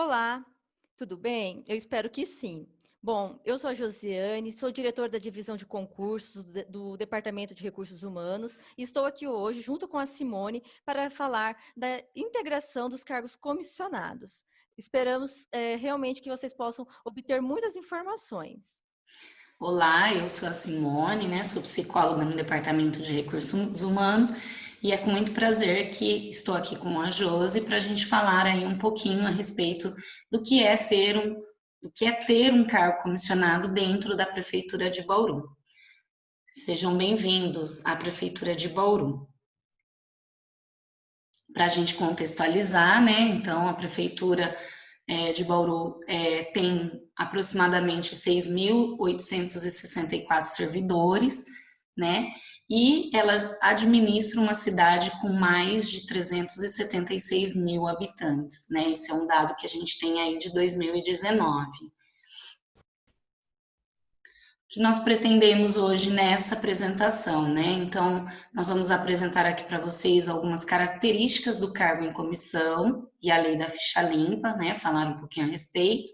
Olá, tudo bem? Eu espero que sim. Bom, eu sou a Josiane, sou diretora da divisão de concursos do Departamento de Recursos Humanos e estou aqui hoje, junto com a Simone, para falar da integração dos cargos comissionados. Esperamos realmente que vocês possam obter muitas informações. Olá, eu sou a Simone, né? Sou psicóloga no Departamento de Recursos Humanos e é com muito prazer que estou aqui com a Josi para a gente falar aí um pouquinho a respeito do que é do que é ter um cargo comissionado dentro da Prefeitura de Bauru. Sejam bem-vindos à Prefeitura de Bauru. Para a gente contextualizar, né? Então, a Prefeitura de Bauru tem aproximadamente 6.864 servidores, né? E ela administra uma cidade com mais de 376 mil habitantes, né? Esse é um dado que a gente tem aí de 2019. Que nós pretendemos hoje nessa apresentação, né? Então, nós vamos apresentar aqui para vocês algumas características do cargo em comissão e a lei da ficha limpa, né? Falar um pouquinho a respeito.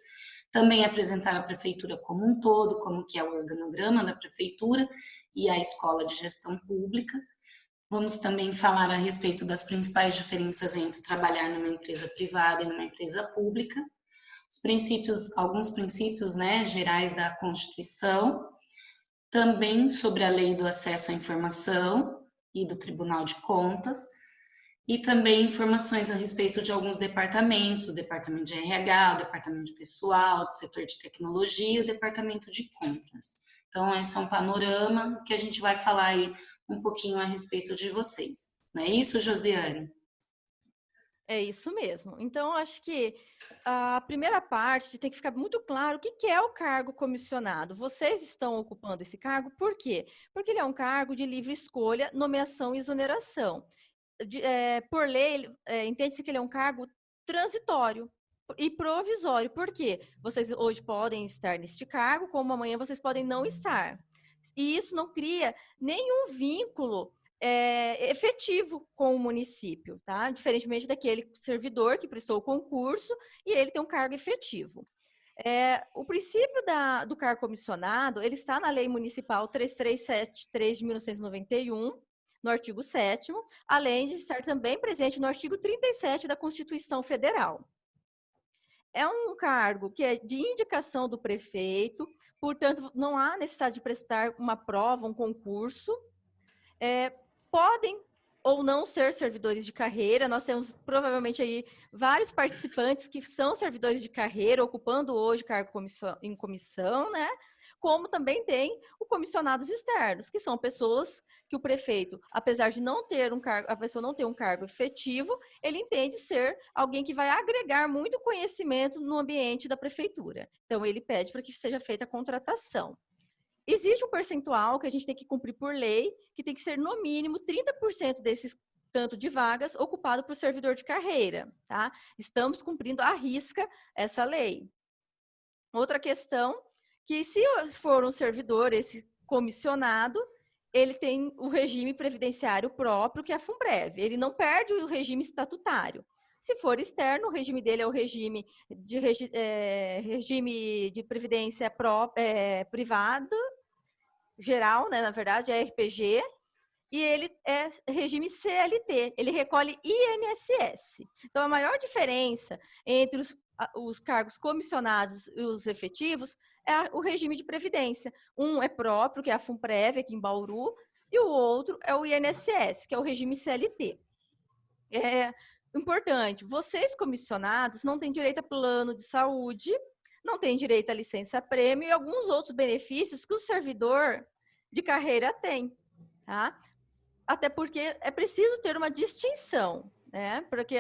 Também apresentar a prefeitura como um todo, como que é o organograma da prefeitura e a escola de gestão pública. Vamos também falar a respeito das principais diferenças entre trabalhar numa empresa privada e numa empresa pública, os princípios, alguns princípios, né, gerais da Constituição, também sobre a lei do acesso à informação e do Tribunal de Contas, e também informações a respeito de alguns departamentos, o departamento de RH, o departamento de pessoal, do setor de tecnologia, o departamento de compras. Então, esse é um panorama que a gente vai falar aí um pouquinho a respeito de vocês. Não é isso, Josiane? É isso mesmo. Então, acho que a primeira parte tem que ficar muito claro o que é o cargo comissionado. Vocês estão ocupando esse cargo por quê? Porque ele é um cargo de livre escolha, nomeação e exoneração. Por lei, entende-se que ele é um cargo transitório e provisório. Por quê? Vocês hoje podem estar neste cargo, como amanhã vocês podem não estar. E isso não cria nenhum vínculo efetivo com o município, tá? Diferentemente daquele servidor que prestou o concurso e ele tem um cargo efetivo. O princípio do cargo comissionado, ele está na Lei Municipal 3373 de 1991, no artigo 7º, além de estar também presente no artigo 37 da Constituição Federal. É um cargo que é de indicação do prefeito, portanto, não há necessidade de prestar uma prova, um concurso. Podem ou não ser servidores de carreira. Nós temos provavelmente aí vários participantes que são servidores de carreira, ocupando hoje cargo em comissão, né? Como também tem os comissionados externos, que são pessoas que o prefeito, apesar de não ter um cargo, a pessoa não ter um cargo efetivo, ele entende ser alguém que vai agregar muito conhecimento no ambiente da prefeitura. Então, ele pede para que seja feita a contratação. Existe um percentual que a gente tem que cumprir por lei, que tem que ser no mínimo 30% desses tanto de vagas ocupado por servidor de carreira, tá? Estamos cumprindo à risca essa lei. Outra questão, que se for um servidor, esse comissionado, ele tem o regime previdenciário próprio, que é a FUNPREV. Ele não perde o regime estatutário. Se for externo, o regime dele é o regime de previdência privada, geral, né, na verdade, é RPG, e ele é regime CLT, ele recolhe INSS. Então, a maior diferença entre os cargos comissionados e os efetivos é o regime de previdência. Um é próprio, que é a FUNPREV, aqui em Bauru, e o outro é o INSS, que é o regime CLT. É importante, vocês comissionados não têm direito a plano de saúde, não têm direito a licença-prêmio e alguns outros benefícios que o servidor de carreira tem, tá? Até porque é preciso ter uma distinção, né? Porque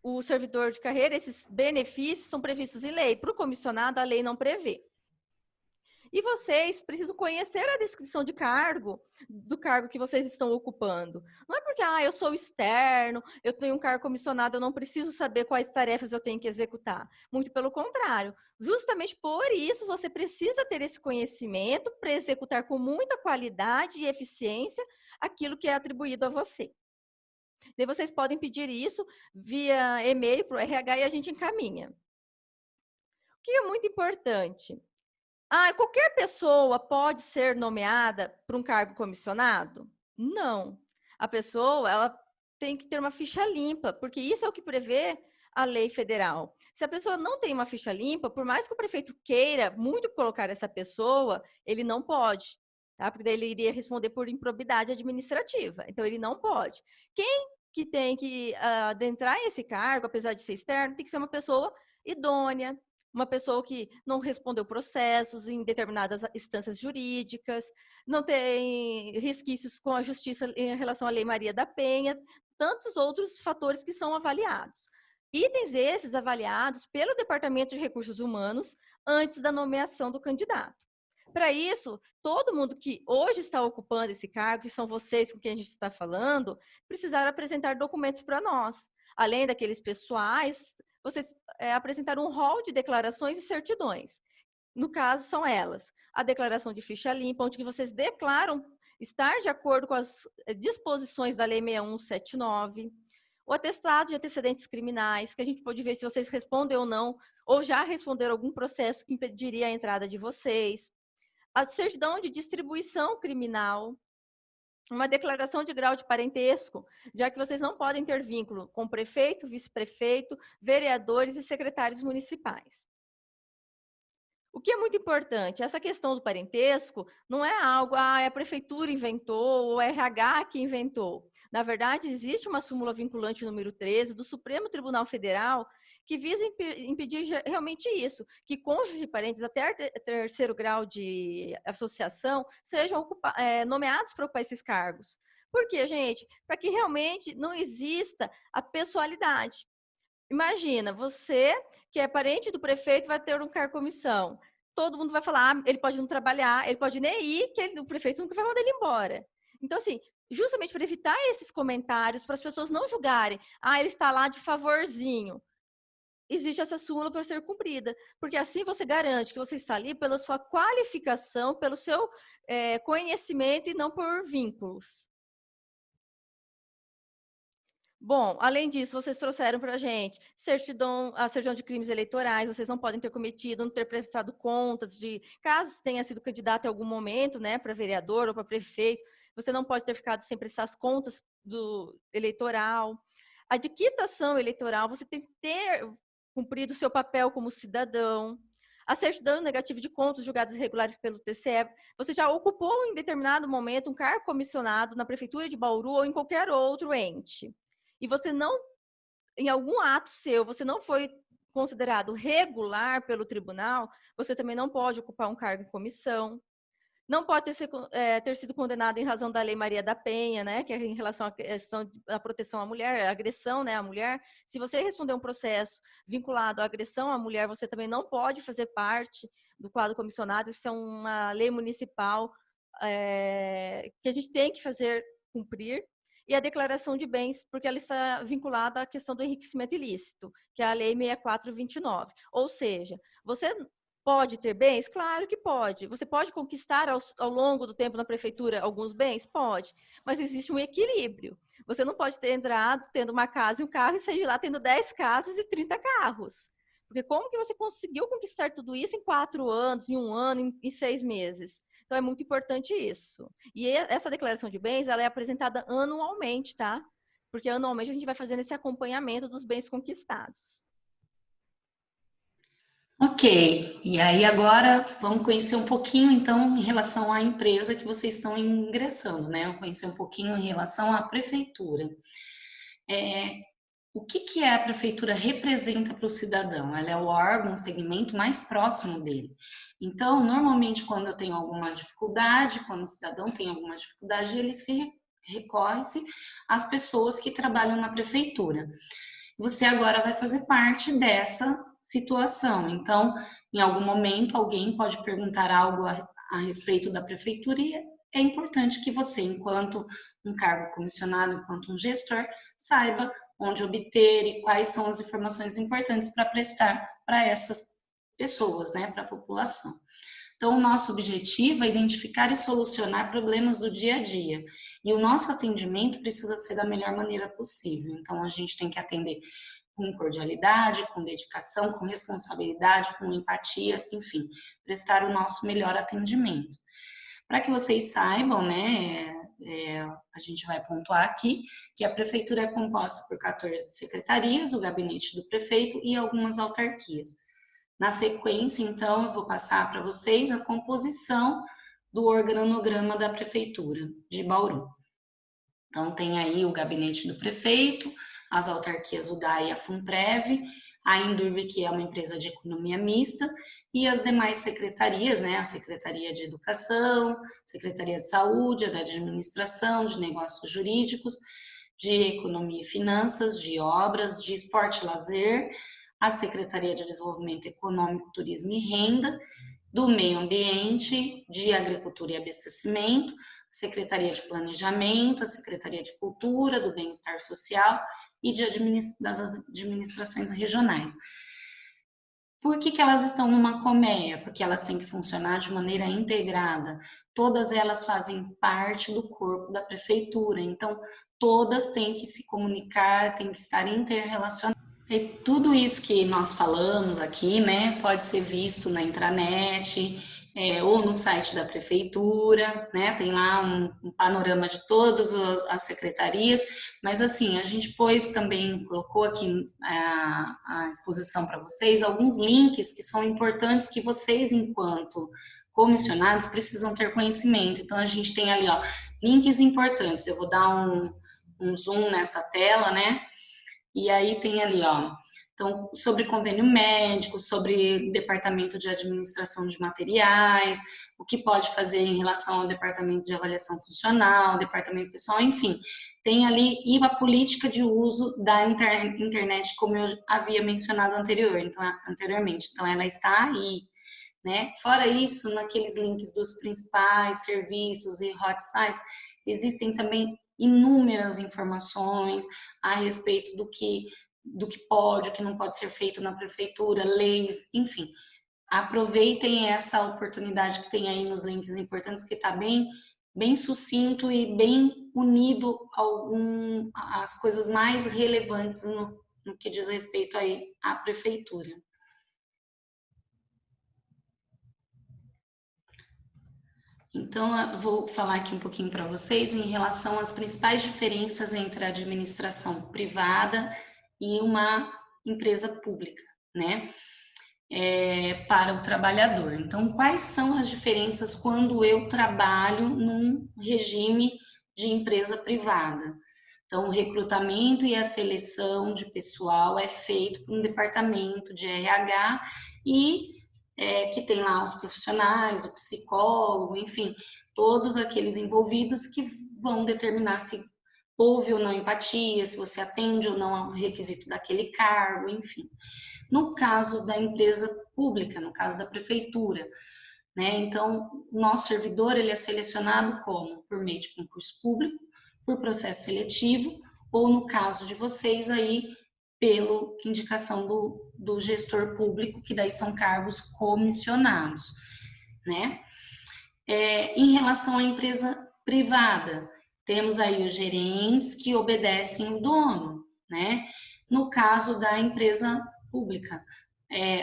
o servidor de carreira, esses benefícios são previstos em lei. Para o comissionado, a lei não prevê. E vocês precisam conhecer a descrição de cargo, do cargo que vocês estão ocupando. Não é porque, eu sou externo, eu tenho um cargo comissionado, eu não preciso saber quais tarefas eu tenho que executar. Muito pelo contrário. Justamente por isso, você precisa ter esse conhecimento para executar com muita qualidade e eficiência aquilo que é atribuído a você. Daí vocês podem pedir isso via e-mail para o RH e a gente encaminha. que é muito importante? Qualquer pessoa pode ser nomeada para um cargo comissionado? Não. A pessoa, ela tem que ter uma ficha limpa, porque isso é o que prevê a lei federal. Se a pessoa não tem uma ficha limpa, por mais que o prefeito queira muito colocar essa pessoa, ele não pode, tá? Porque daí ele iria responder por improbidade administrativa. Então, ele não pode. Quem que tem que adentrar esse cargo, apesar de ser externo, tem que ser uma pessoa idônea, uma pessoa que não respondeu processos em determinadas instâncias jurídicas, não tem resquícios com a justiça em relação à Lei Maria da Penha, tantos outros fatores que são avaliados. Itens esses avaliados pelo Departamento de Recursos Humanos antes da nomeação do candidato. Para isso, todo mundo que hoje está ocupando esse cargo, que são vocês com quem a gente está falando, precisaram apresentar documentos para nós. Além daqueles pessoais, vocês apresentaram um rol de declarações e certidões. No caso, são elas: a declaração de ficha limpa, onde vocês declaram estar de acordo com as disposições da Lei 6179, o atestado de antecedentes criminais, que a gente pode ver se vocês respondem ou não, ou já responderam algum processo que impediria a entrada de vocês, a certidão de distribuição criminal, uma declaração de grau de parentesco, já que vocês não podem ter vínculo com prefeito, vice-prefeito, vereadores e secretários municipais. O que é muito importante, essa questão do parentesco não é algo, a prefeitura inventou, ou o RH que inventou. Na verdade, existe uma súmula vinculante número 13 do Supremo Tribunal Federal que visa impedir realmente isso, que cônjuges e parentes até terceiro grau de associação sejam nomeados para ocupar esses cargos. Por quê, gente? Para que realmente não exista a pessoalidade. Imagina, você que é parente do prefeito vai ter um cargo comissão. Todo mundo vai falar, ele pode não trabalhar, ele pode nem ir, que o prefeito nunca vai mandar ele embora. Então, assim, justamente para evitar esses comentários, para as pessoas não julgarem, ele está lá de favorzinho, existe essa súmula para ser cumprida, porque assim você garante que você está ali pela sua qualificação, pelo seu conhecimento e não por vínculos. Bom, além disso, vocês trouxeram para a gente a certidão de crimes eleitorais, vocês não podem ter cometido, não ter prestado contas de, caso tenha sido candidato em algum momento, né, para vereador ou para prefeito, você não pode ter ficado sem prestar as contas do eleitoral. A de quitação eleitoral, você tem que ter cumprido o seu papel como cidadão. A certidão negativa de contas julgadas irregulares pelo TCE, você já ocupou em determinado momento um cargo comissionado na Prefeitura de Bauru ou em qualquer outro ente. E você não, em algum ato seu, você não foi considerado regular pelo tribunal, você também não pode ocupar um cargo em comissão. Não pode ter sido condenado em razão da Lei Maria da Penha, né, que é em relação à questão da proteção à mulher, à agressão, né, à mulher. Se você responder um processo vinculado à agressão à mulher, você também não pode fazer parte do quadro comissionado. Isso é uma lei municipal que a gente tem que fazer cumprir. E a declaração de bens, porque ela está vinculada à questão do enriquecimento ilícito, que é a Lei 6429. Ou seja, você pode ter bens? Claro que pode. Você pode conquistar ao longo do tempo na prefeitura alguns bens? Pode. Mas existe um equilíbrio. Você não pode ter entrado tendo uma casa e um carro e sair de lá tendo 10 casas e 30 carros. Porque como que você conseguiu conquistar tudo isso em 4 anos, em 1 ano, em 6 meses? Então, é muito importante isso. E essa declaração de bens, ela é apresentada anualmente, tá? Porque anualmente a gente vai fazendo esse acompanhamento dos bens conquistados. Ok, e aí agora vamos conhecer um pouquinho, então, em relação à empresa que vocês estão ingressando, né? Vamos conhecer um pouquinho em relação à prefeitura. O que a prefeitura representa para o cidadão? Ela é o órgão, o segmento mais próximo dele. Então, normalmente, quando eu tenho alguma dificuldade, quando o cidadão tem alguma dificuldade, ele recorre-se às pessoas que trabalham na prefeitura. Você agora vai fazer parte dessa situação. Então, em algum momento, alguém pode perguntar algo a respeito da prefeitura e é importante que você, enquanto um cargo comissionado, enquanto um gestor, saiba onde obter e quais são as informações importantes para prestar para essas pessoas, né, para a população. Então, o nosso objetivo é identificar e solucionar problemas do dia a dia. E o nosso atendimento precisa ser da melhor maneira possível. Então, a gente tem que atender com cordialidade, com dedicação, com responsabilidade, com empatia, enfim, prestar o nosso melhor atendimento. Para que vocês saibam, né, a gente vai pontuar aqui que a prefeitura é composta por 14 secretarias, o gabinete do prefeito e algumas autarquias. Na sequência, então, eu vou passar para vocês a composição do organograma da prefeitura de Bauru. Então, tem aí o gabinete do prefeito, as autarquias UDAI e a FUNPREV, a Indurb, que é uma empresa de economia mista, e as demais secretarias, né, a Secretaria de Educação, Secretaria de Saúde, a da Administração, de Negócios Jurídicos, de Economia e Finanças, de Obras, de Esporte e Lazer, a Secretaria de Desenvolvimento Econômico, Turismo e Renda, do Meio Ambiente, de Agricultura e Abastecimento, a Secretaria de Planejamento, a Secretaria de Cultura, do Bem-Estar Social e das administrações regionais. Por que elas estão numa colmeia? Porque elas têm que funcionar de maneira integrada. Todas elas fazem parte do corpo da prefeitura, então todas têm que se comunicar, têm que estar interrelacionadas. E tudo isso que nós falamos aqui, né, pode ser visto na intranet, ou no site da prefeitura, né, tem lá um panorama de todas as secretarias, mas assim, a gente também colocou aqui a exposição para vocês, alguns links que são importantes que vocês, enquanto comissionados, precisam ter conhecimento. Então, a gente tem ali, ó, links importantes, eu vou dar um zoom nessa tela, né, e aí tem ali, ó, então, sobre convênio médico, sobre departamento de administração de materiais, o que pode fazer em relação ao departamento de avaliação funcional, departamento pessoal, enfim. Tem ali e a política de uso da internet, como eu havia mencionado anteriormente. Então, ela está aí, né? Fora isso, naqueles links dos principais serviços e hot sites, existem também inúmeras informações a respeito do que pode, o que não pode ser feito na prefeitura, leis, enfim. Aproveitem essa oportunidade que tem aí nos links importantes, que está bem sucinto e bem unido às coisas mais relevantes no que diz respeito aí à prefeitura. Então, eu vou falar aqui um pouquinho para vocês em relação às principais diferenças entre a administração privada e uma empresa pública, né? Para o trabalhador. Então, quais são as diferenças quando eu trabalho num regime de empresa privada? Então, o recrutamento e a seleção de pessoal é feito por um departamento de RH e que tem lá os profissionais, o psicólogo, enfim, todos aqueles envolvidos que vão determinar se houve ou não empatia, se você atende ou não ao requisito daquele cargo, enfim. No caso da empresa pública, no caso da prefeitura, né? Então, o nosso servidor ele é selecionado como? Por meio de concurso público, por processo seletivo, ou no caso de vocês aí, pela indicação do gestor público, que daí são cargos comissionados, né? Em relação à empresa privada, temos aí os gerentes que obedecem o dono, né? No caso da empresa pública,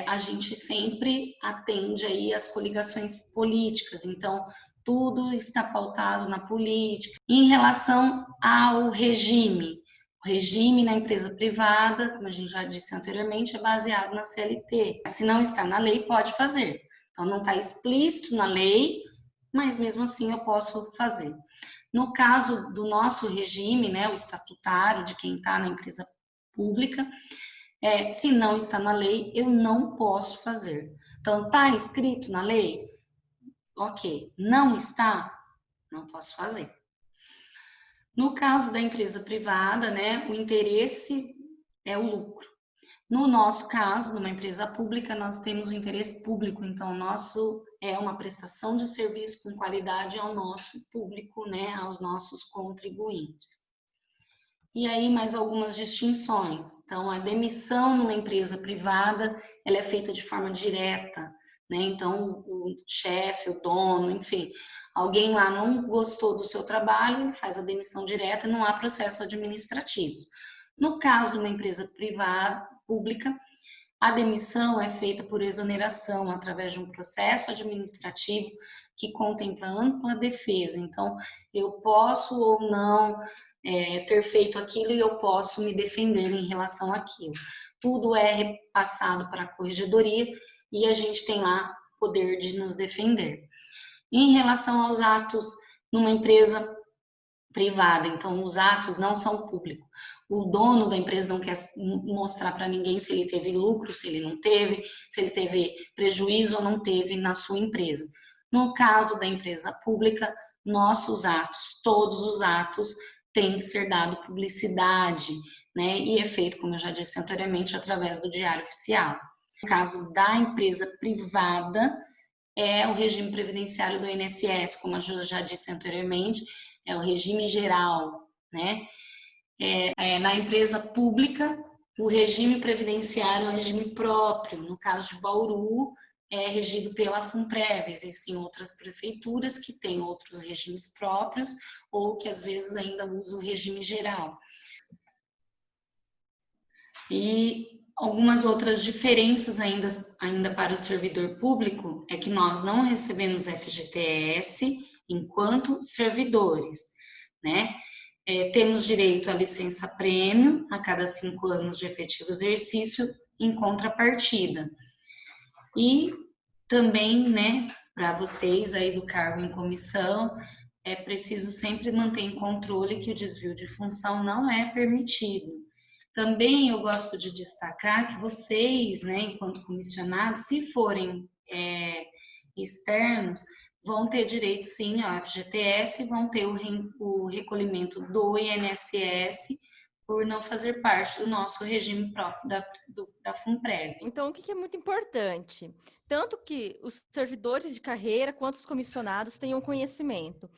a gente sempre atende aí as coligações políticas, então tudo está pautado na política. Em relação ao regime, o regime na empresa privada, como a gente já disse anteriormente, é baseado na CLT. Se não está na lei, pode fazer. Então, não está explícito na lei, mas mesmo assim eu posso fazer. No caso do nosso regime, né, o estatutário de quem está na empresa pública, se não está na lei, eu não posso fazer. Então, está escrito na lei? Ok. Não está? Não posso fazer. No caso da empresa privada, né, o interesse é o lucro. No nosso caso, numa empresa pública, nós temos o interesse público, então nosso é uma prestação de serviço com qualidade ao nosso público, né, aos nossos contribuintes. E aí mais algumas distinções. Então, a demissão numa empresa privada, ela é feita de forma direta, né? Então, o chefe, o dono, enfim, alguém lá não gostou do seu trabalho, faz a demissão direta, não há processos administrativos. No caso de uma empresa privada, pública, a demissão é feita por exoneração através de um processo administrativo que contempla ampla defesa. Então, eu posso ou não ter feito aquilo e eu posso me defender em relação àquilo. Tudo é repassado para a corregedoria e a gente tem lá poder de nos defender. Em relação aos atos numa empresa privada, então os atos não são públicos. O dono da empresa não quer mostrar para ninguém se ele teve lucro, se ele não teve, se ele teve prejuízo ou não teve na sua empresa. No caso da empresa pública, nossos atos, todos os atos, têm que ser dado publicidade, né? E é feito, como eu já disse anteriormente, através do Diário Oficial. No caso da empresa privada, é o regime previdenciário do INSS, como eu já disse anteriormente, é o regime geral, né? Na empresa pública, o regime previdenciário é um regime próprio. No caso de Bauru, é regido pela FUNPREV. Existem outras prefeituras que têm outros regimes próprios ou que às vezes ainda usam o regime geral. E algumas outras diferenças ainda para o servidor público é que nós não recebemos FGTS enquanto servidores, né? Temos direito à licença prêmio a cada 5 anos de efetivo exercício em contrapartida. E também, né, para vocês aí do cargo em comissão, é preciso sempre manter em controle que o desvio de função não é permitido. Também eu gosto de destacar que vocês, né, enquanto comissionados, se forem externos, vão ter direito sim ao FGTS e vão ter o recolhimento do INSS por não fazer parte do nosso regime próprio da FUNPREV. Então, o que é muito importante? Tanto que os servidores de carreira quanto os comissionados tenham conhecimento.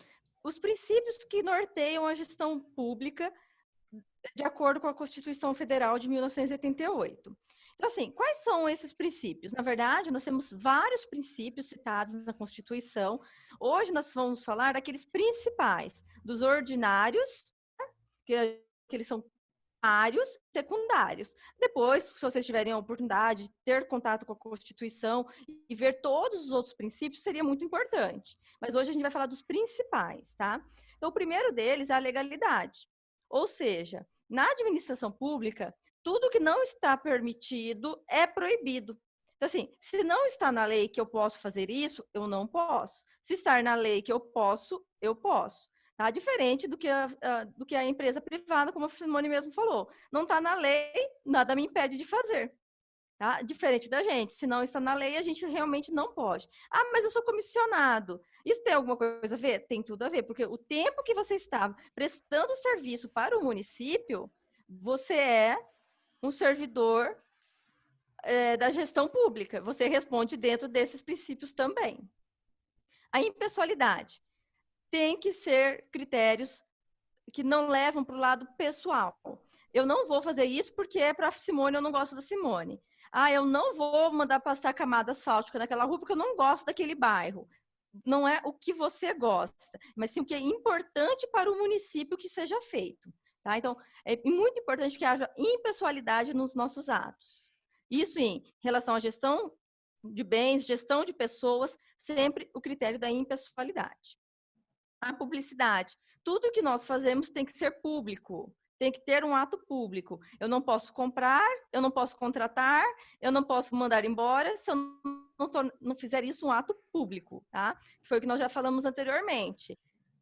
Os princípios que norteiam a gestão pública de acordo com a Constituição Federal de 1988. Então, assim, quais são esses princípios? Na verdade, nós temos vários princípios citados na Constituição. Hoje nós vamos falar daqueles principais, dos ordinários, que eles são primários, secundários. Depois, se vocês tiverem a oportunidade de ter contato com a Constituição e ver todos os outros princípios, seria muito importante. Mas hoje a gente vai falar dos principais, tá? Então, o primeiro deles é a legalidade. Ou seja, na administração pública, tudo que não está permitido é proibido. Então, assim, se não está na lei que eu posso fazer isso, eu não posso. Se está na lei que eu posso, eu posso. Tá? Diferente do que a empresa privada, como a Simone mesmo falou. Não está na lei, nada me impede de fazer. Tá? Diferente da gente. Se não está na lei, a gente realmente não pode. Ah, mas eu sou comissionado. Isso tem alguma coisa a ver? Tem tudo a ver, porque o tempo que você está prestando serviço para o município, você é um servidor da gestão pública. Você responde dentro desses princípios também. A impessoalidade tem que ser critérios que não levam para o lado pessoal. Eu não vou fazer isso porque é para a Simone, eu não gosto da Simone. Ah, eu não vou mandar passar camada asfáltica naquela rua porque eu não gosto daquele bairro. Não é o que você gosta, mas sim o que é importante para o município que seja feito. Tá? Então, é muito importante que haja impessoalidade nos nossos atos. Isso em relação à gestão de bens, gestão de pessoas, sempre o critério da impessoalidade. A publicidade. Tudo que nós fazemos tem que ser público, tem que ter um ato público. Eu não posso comprar, eu não posso contratar, eu não posso mandar embora se eu não fizer isso um ato público, tá? Foi o que nós já falamos anteriormente.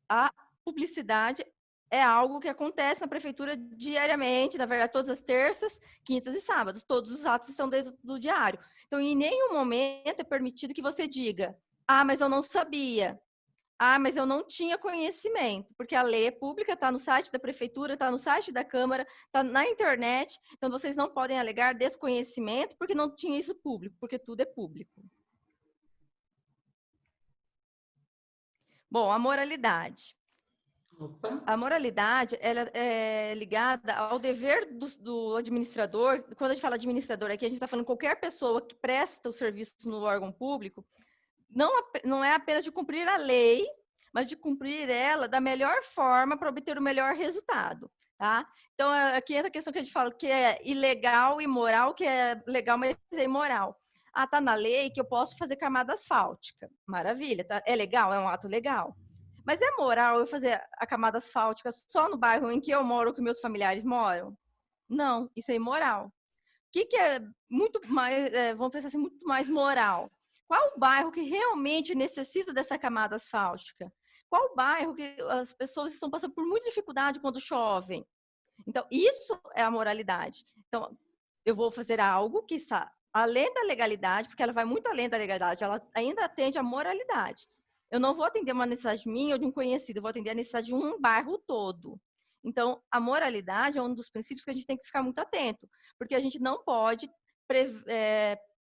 A publicidade é algo que acontece na prefeitura diariamente, na verdade, todas as terças, quintas e sábados. Todos os atos estão dentro do diário. Então, em nenhum momento é permitido que você diga: ah, mas eu não sabia. Ah, mas eu não tinha conhecimento, porque a lei é pública, está no site da prefeitura, está no site da Câmara, está na internet, então vocês não podem alegar desconhecimento porque não tinha isso público, porque tudo é público. Bom, a moralidade. Opa. A moralidade ela é ligada ao dever do administrador. Quando a gente fala administrador aqui, a gente está falando qualquer pessoa que presta o serviço no órgão público, não é apenas de cumprir a lei, mas de cumprir ela da melhor forma para obter o melhor resultado. tá? Então, aqui entra a questão que a gente fala que é ilegal e moral, que é legal, mas é imoral. Ah, tá na lei que eu posso fazer camada asfáltica. Maravilha, tá? É legal? É um ato legal. Mas é moral eu fazer a camada asfáltica só no bairro em que eu moro ou que meus familiares moram? Não, isso é imoral. O que é muito mais, vamos pensar assim, muito mais moral? Qual o bairro que realmente necessita dessa camada asfáltica? Qual o bairro que as pessoas estão passando por muita dificuldade quando chovem? Então, isso é a moralidade. Então, eu vou fazer algo que está além da legalidade, porque ela vai muito além da legalidade, ela ainda atende à moralidade. Eu não vou atender uma necessidade minha ou de um conhecido, eu vou atender a necessidade de um bairro todo. Então, a moralidade é um dos princípios que a gente tem que ficar muito atento, porque a gente não pode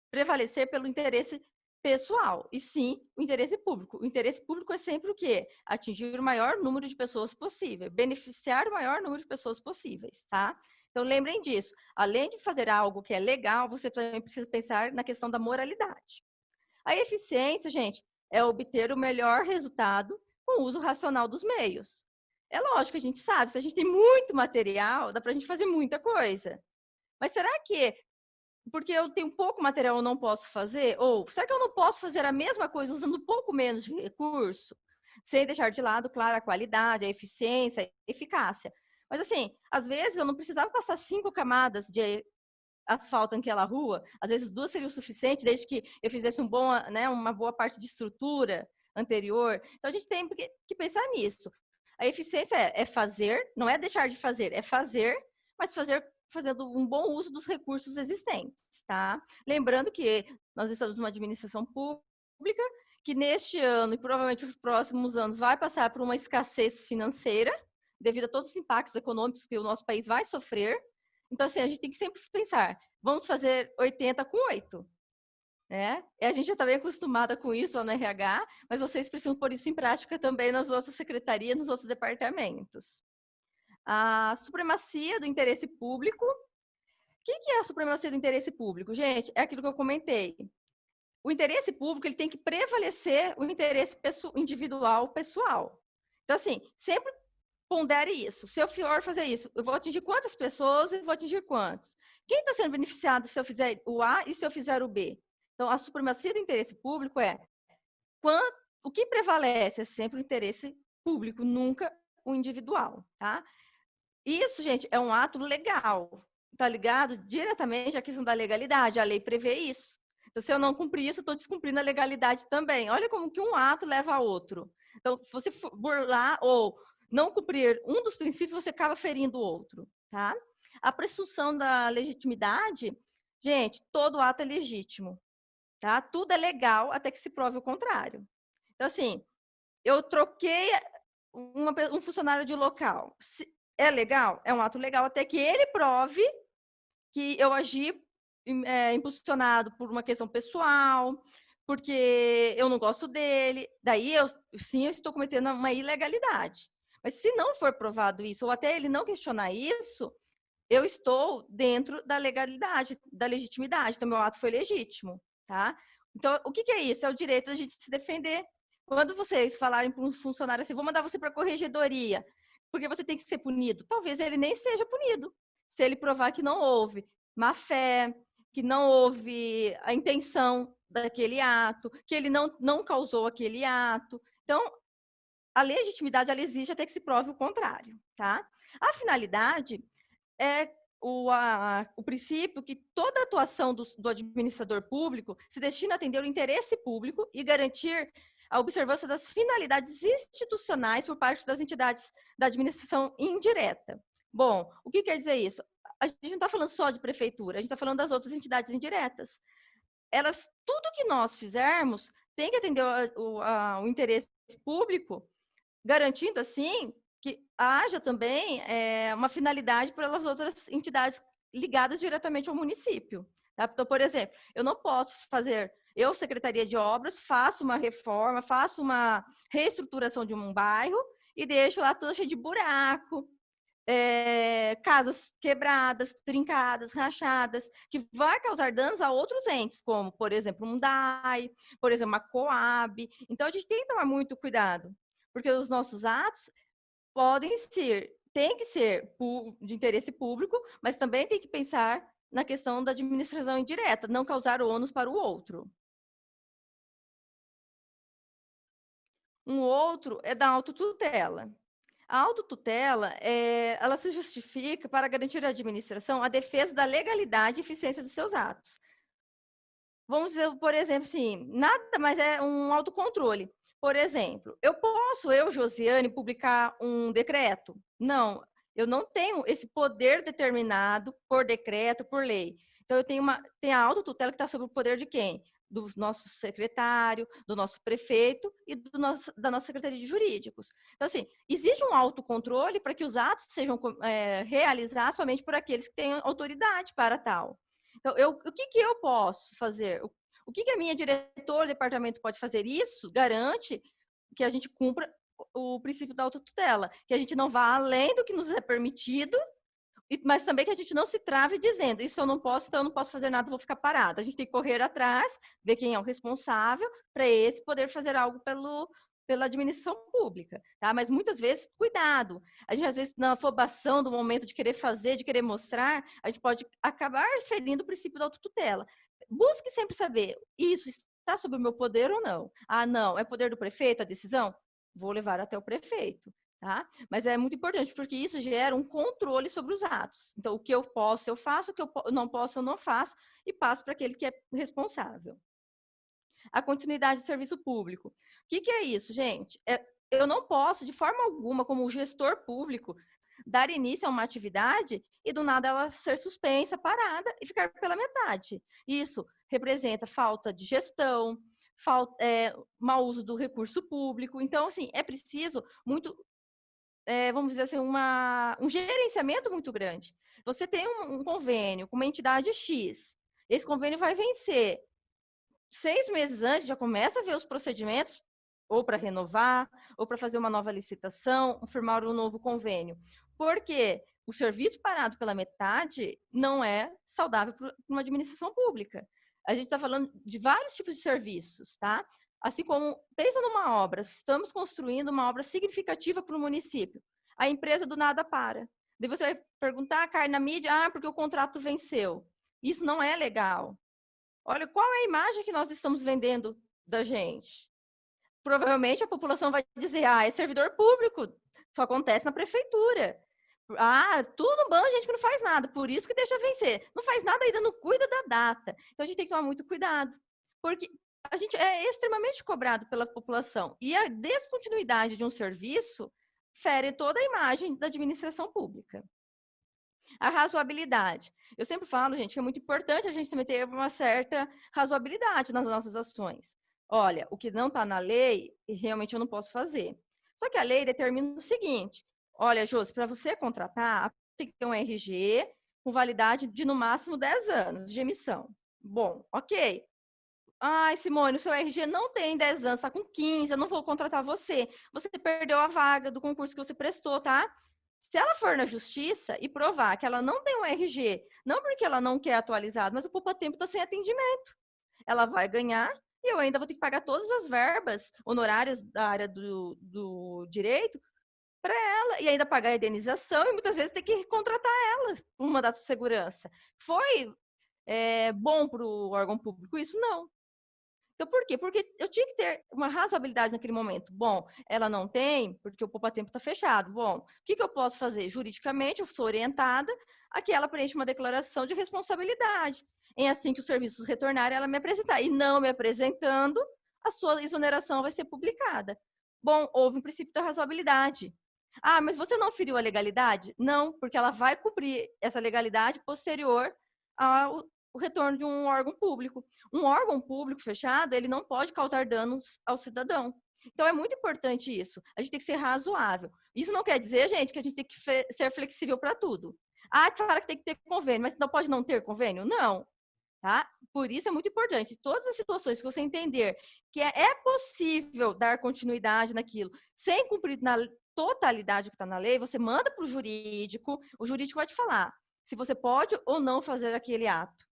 prevalecer pelo interesse pessoal, e sim o interesse público. O interesse público é sempre o quê? Atingir o maior número de pessoas possível, beneficiar o maior número de pessoas possíveis, tá? Então, lembrem disso. Além de fazer algo que é legal, você também precisa pensar na questão da moralidade. A eficiência, gente, é obter o melhor resultado com o uso racional dos meios. É lógico que a gente sabe, se a gente tem muito material, dá para a gente fazer muita coisa. Mas será que porque eu tenho pouco material eu não posso fazer? Ou será que eu não posso fazer a mesma coisa usando um pouco menos de recurso? Sem deixar de lado, claro, a qualidade, a eficiência, a eficácia. Mas assim, às vezes eu não precisava passar 5 camadas de asfalto naquela rua, às vezes 2 seria o suficiente, desde que eu fizesse uma boa parte de estrutura anterior. Então a gente tem que pensar nisso. A eficiência é fazer, não é deixar de fazer, é fazer, mas fazendo um bom uso dos recursos existentes, tá? Lembrando que nós estamos numa administração pública que neste ano e provavelmente os próximos anos vai passar por uma escassez financeira devido a todos os impactos econômicos que o nosso país vai sofrer. Então, assim, a gente tem que sempre pensar, vamos fazer 80 com 8, né? E a gente já está bem acostumada com isso lá no RH, mas vocês precisam pôr isso em prática também nas outras secretarias, nos outros departamentos. A supremacia do interesse público. O que é a supremacia do interesse público? Gente, é aquilo que eu comentei. O interesse público ele tem que prevalecer o interesse individual pessoal. Então, assim, sempre pondere isso. Se eu for fazer isso, eu vou atingir quantas pessoas e vou atingir quantos? Quem está sendo beneficiado se eu fizer o A e se eu fizer o B? Então, a supremacia do interesse público é o que prevalece é sempre o interesse público, nunca o individual, tá? Isso, gente, é um ato legal, tá ligado diretamente à questão da legalidade, a lei prevê isso. Então, se eu não cumprir isso, eu estou descumprindo a legalidade também. Olha como que um ato leva a outro. Então, se você burlar ou não cumprir um dos princípios, você acaba ferindo o outro, tá? A presunção da legitimidade, gente, todo ato é legítimo, tá? Tudo é legal até que se prove o contrário. Então, assim, eu troquei um funcionário de local. É legal? É um ato legal até que ele prove que eu agi impulsionado por uma questão pessoal, porque eu não gosto dele. Daí, eu estou cometendo uma ilegalidade. Mas se não for provado isso, ou até ele não questionar isso, eu estou dentro da legalidade, da legitimidade. Então, meu ato foi legítimo, tá? Então, o que é isso? É o direito da gente se defender. Quando vocês falarem para um funcionário assim, vou mandar você para a corregedoria, porque você tem que ser punido. Talvez ele nem seja punido, se ele provar que não houve má fé, que não houve a intenção daquele ato, que ele não causou aquele ato. Então, a legitimidade, ela existe até que se prove o contrário, tá? A finalidade é o princípio que toda atuação do administrador público se destina a atender o interesse público e garantir a observância das finalidades institucionais por parte das entidades da administração indireta. Bom, o que quer dizer isso? A gente não está falando só de prefeitura, a gente está falando das outras entidades indiretas. Tudo que nós fizermos tem que atender o interesse público, garantindo, assim, que haja também uma finalidade pelas outras entidades ligadas diretamente ao município. Tá? Então, por exemplo, eu não posso fazer, eu, Secretaria de Obras, faço uma reforma, faço uma reestruturação de um bairro e deixo lá tudo cheio de buraco, casas quebradas, trincadas, rachadas, que vai causar danos a outros entes, como, por exemplo, um DAI, por exemplo, uma Coab. Então, a gente tem que tomar muito cuidado, porque os nossos atos podem tem que ser de interesse público, mas também tem que pensar na questão da administração indireta, não causar ônus para o outro. Um outro é da autotutela. A autotutela, ela se justifica para garantir à administração a defesa da legalidade e eficiência dos seus atos. Vamos dizer, por exemplo, assim, nada mais é um autocontrole. Por exemplo, eu, Josiane, publicar um decreto? Não, eu não tenho esse poder determinado por decreto, por lei. Então, eu tenho a autotutela que está sob o poder de quem? Do nosso secretário, do nosso prefeito e da nossa Secretaria de Jurídicos. Então, assim, existe um autocontrole para que os atos sejam realizados somente por aqueles que têm autoridade para tal. Então, o que eu posso fazer? O que a minha diretora do departamento pode fazer? Isso garante que a gente cumpra o princípio da autotutela, que a gente não vá além do que nos é permitido, mas também que a gente não se trave dizendo, isso eu não posso, então eu não posso fazer nada, vou ficar parado. A gente tem que correr atrás, ver quem é o responsável, para esse poder fazer algo pela administração pública, tá? Mas muitas vezes, cuidado. A gente, às vezes, na afobação do momento de querer fazer, de querer mostrar, a gente pode acabar ferindo o princípio da autotutela. Busque sempre saber, isso está sob o meu poder ou não? Ah, não, é poder do prefeito a decisão? Vou levar até o prefeito, tá? Mas é muito importante, porque isso gera um controle sobre os atos. Então, o que eu posso, eu faço, o que eu não posso, eu não faço, e passo para aquele que é responsável. A continuidade do serviço público. O que é isso, gente? Eu não posso, de forma alguma, como gestor público, dar início a uma atividade e, do nada, ela ser suspensa, parada e ficar pela metade. Isso representa falta de gestão, mau uso do recurso público. Então, assim, é preciso muito, vamos dizer assim, um gerenciamento muito grande. Você tem um convênio com uma entidade X, esse convênio vai vencer. 6 meses antes, já começa a ver os procedimentos, ou para renovar, ou para fazer uma nova licitação, firmar um novo convênio. Porque o serviço parado pela metade não é saudável para uma administração pública. A gente está falando de vários tipos de serviços, tá? Assim como, pensa numa obra, estamos construindo uma obra significativa para o município. A empresa do nada para. Daí você vai perguntar, cai na mídia, porque o contrato venceu. Isso não é legal. Olha, qual é a imagem que nós estamos vendendo da gente? Provavelmente a população vai dizer, é servidor público, só acontece na prefeitura. Tudo bom, gente que não faz nada, por isso que deixa vencer. Não faz nada ainda, não cuida da data. Então, a gente tem que tomar muito cuidado, porque a gente é extremamente cobrado pela população. E a descontinuidade de um serviço fere toda a imagem da administração pública. A razoabilidade. Eu sempre falo, gente, que é muito importante a gente também ter uma certa razoabilidade nas nossas ações. Olha, o que não está na lei, realmente eu não posso fazer. Só que a lei determina o seguinte: olha, Josi, para você contratar, tem que ter um RG com validade de no máximo 10 anos de emissão. Bom, ok. Simone, o seu RG não tem 10 anos, está com 15, eu não vou contratar você. Você perdeu a vaga do concurso que você prestou, tá? Se ela for na justiça e provar que ela não tem um RG, não porque ela não quer atualizado, mas o poupa-tempo está sem atendimento, ela vai ganhar e eu ainda vou ter que pagar todas as verbas honorárias da área do direito para ela e ainda pagar a indenização e muitas vezes ter que contratar ela por um mandato de segurança. Foi bom para o órgão público isso? Não. Então, por quê? Porque eu tinha que ter uma razoabilidade naquele momento. Bom, ela não tem, porque o poupa-tempo está fechado. Bom, o que eu posso fazer? Juridicamente, eu sou orientada a que ela preencha uma declaração de responsabilidade. Em assim que os serviços retornarem, ela me apresentar. E não me apresentando, a sua exoneração vai ser publicada. Bom, houve um princípio da razoabilidade. Mas você não feriu a legalidade? Não, porque ela vai cumprir essa legalidade posterior ao o retorno de um órgão público. Um órgão público fechado, ele não pode causar danos ao cidadão. Então, é muito importante isso. A gente tem que ser razoável. Isso não quer dizer, gente, que a gente tem que ser flexível para tudo. Fala que tem que ter convênio, mas não pode não ter convênio? Não. Tá? Por isso é muito importante. Todas as situações que você entender que é possível dar continuidade naquilo, sem cumprir na totalidade que está na lei, você manda para o jurídico vai te falar se você pode ou não fazer aquele ato.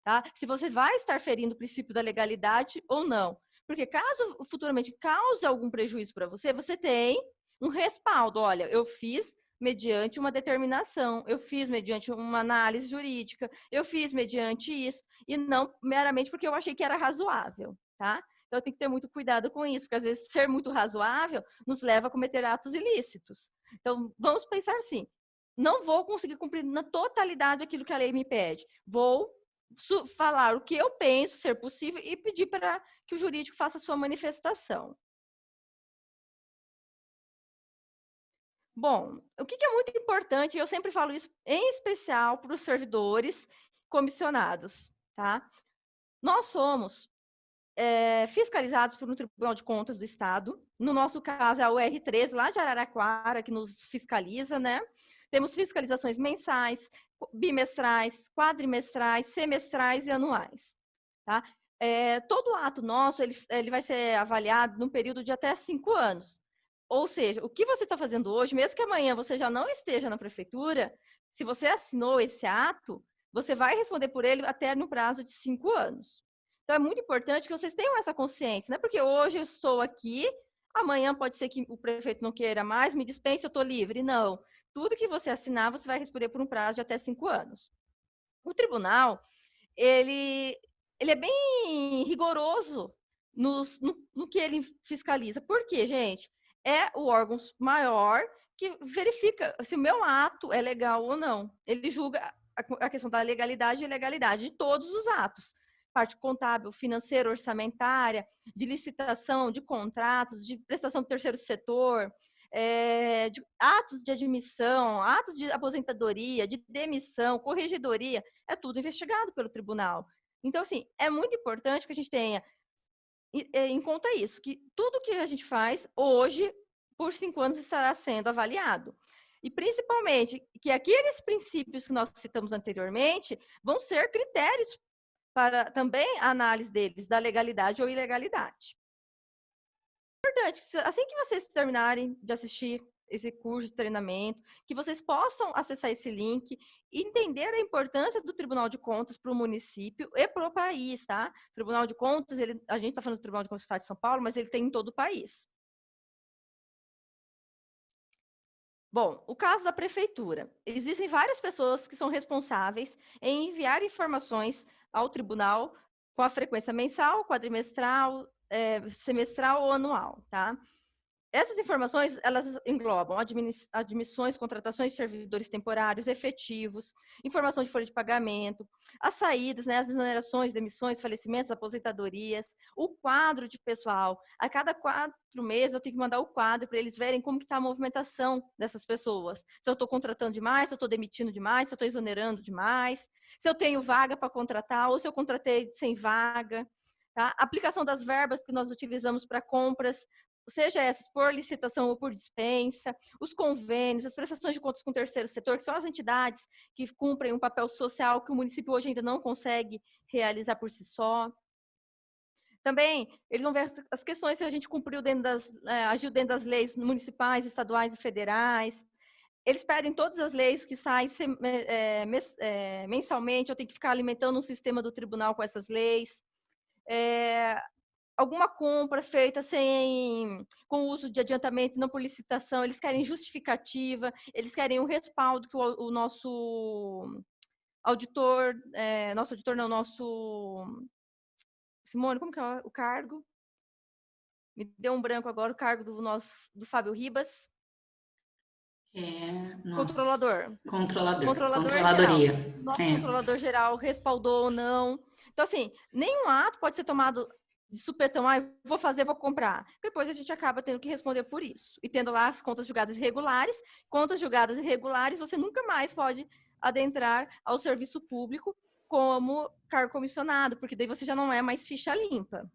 Tá? Se você vai estar ferindo o princípio da legalidade ou não. Porque caso futuramente cause algum prejuízo para você, você tem um respaldo. Olha, eu fiz mediante uma determinação, eu fiz mediante uma análise jurídica, eu fiz mediante isso, e não meramente porque eu achei que era razoável, tá? Então, tem que ter muito cuidado com isso, porque às vezes ser muito razoável nos leva a cometer atos ilícitos. Então, vamos pensar assim, não vou conseguir cumprir na totalidade aquilo que a lei me pede, vou falar o que eu penso ser possível e pedir para que o jurídico faça a sua manifestação. Bom, o que é muito importante, e eu sempre falo isso em especial para os servidores comissionados, tá? Nós somos fiscalizados por um Tribunal de Contas do Estado. No nosso caso, é a UR3, lá de Araraquara, que nos fiscaliza, né? Temos fiscalizações mensais, bimestrais, quadrimestrais, semestrais e anuais, tá? Todo ato nosso, ele vai ser avaliado num período de até 5 anos. Ou seja, o que você está fazendo hoje, mesmo que amanhã você já não esteja na prefeitura, se você assinou esse ato, você vai responder por ele até no prazo de 5 anos. Então, é muito importante que vocês tenham essa consciência, não é porque hoje eu estou aqui, amanhã pode ser que o prefeito não queira mais, me dispense, eu estou livre. Não. Tudo que você assinar, você vai responder por um prazo de até 5 anos. O tribunal, ele é bem rigoroso no que ele fiscaliza. Por quê, gente? É o órgão maior que verifica se o meu ato é legal ou não. Ele julga a questão da legalidade e ilegalidade de todos os atos. Parte contábil, financeira, orçamentária, de licitação, de contratos, de prestação do terceiro setor, de atos de admissão, atos de aposentadoria, de demissão, corregedoria, é tudo investigado pelo tribunal. Então, assim, é muito importante que a gente tenha em conta isso, que tudo que a gente faz hoje, por 5 anos, estará sendo avaliado. E, principalmente, que aqueles princípios que nós citamos anteriormente vão ser critérios para também a análise deles, da legalidade ou ilegalidade. Importante, assim que vocês terminarem de assistir esse curso de treinamento, que vocês possam acessar esse link e entender a importância do Tribunal de Contas para o município e para o país, tá? O Tribunal de Contas, a gente está falando do Tribunal de Contas do Estado de São Paulo, mas ele tem em todo o país. Bom, o caso da prefeitura. Existem várias pessoas que são responsáveis em enviar informações ao tribunal com a frequência mensal, quadrimestral, semestral ou anual, tá? Essas informações, elas englobam admissões, contratações de servidores temporários, efetivos, informação de folha de pagamento, as saídas, né, as exonerações, demissões, falecimentos, aposentadorias, o quadro de pessoal. A cada 4 meses eu tenho que mandar o quadro para eles verem como que está a movimentação dessas pessoas. Se eu estou contratando demais, se eu estou demitindo demais, se eu estou exonerando demais, se eu tenho vaga para contratar ou se eu contratei sem vaga. Tá? A aplicação das verbas que nós utilizamos para compras, seja essas por licitação ou por dispensa, os convênios, as prestações de contas com o terceiro setor, que são as entidades que cumprem um papel social que o município hoje ainda não consegue realizar por si só. Também, eles vão ver as questões se a gente cumpriu agiu dentro das leis municipais, estaduais e federais. Eles pedem todas as leis que saem mensalmente, eu tenho que ficar alimentando um sistema do tribunal com essas leis. Alguma compra feita com o uso de adiantamento, não por licitação, eles querem justificativa, eles querem um respaldo que o nosso auditor, Simone, como que é o cargo? Me deu um branco agora, o cargo do Fábio Ribas. Controlador. Controladoria. Geral. Nosso controlador geral respaldou ou não. Então, assim, nenhum ato pode ser tomado de supetão, vou fazer, vou comprar. Depois a gente acaba tendo que responder por isso. E tendo lá as contas julgadas irregulares, você nunca mais pode adentrar ao serviço público como cargo comissionado, porque daí você já não é mais ficha limpa,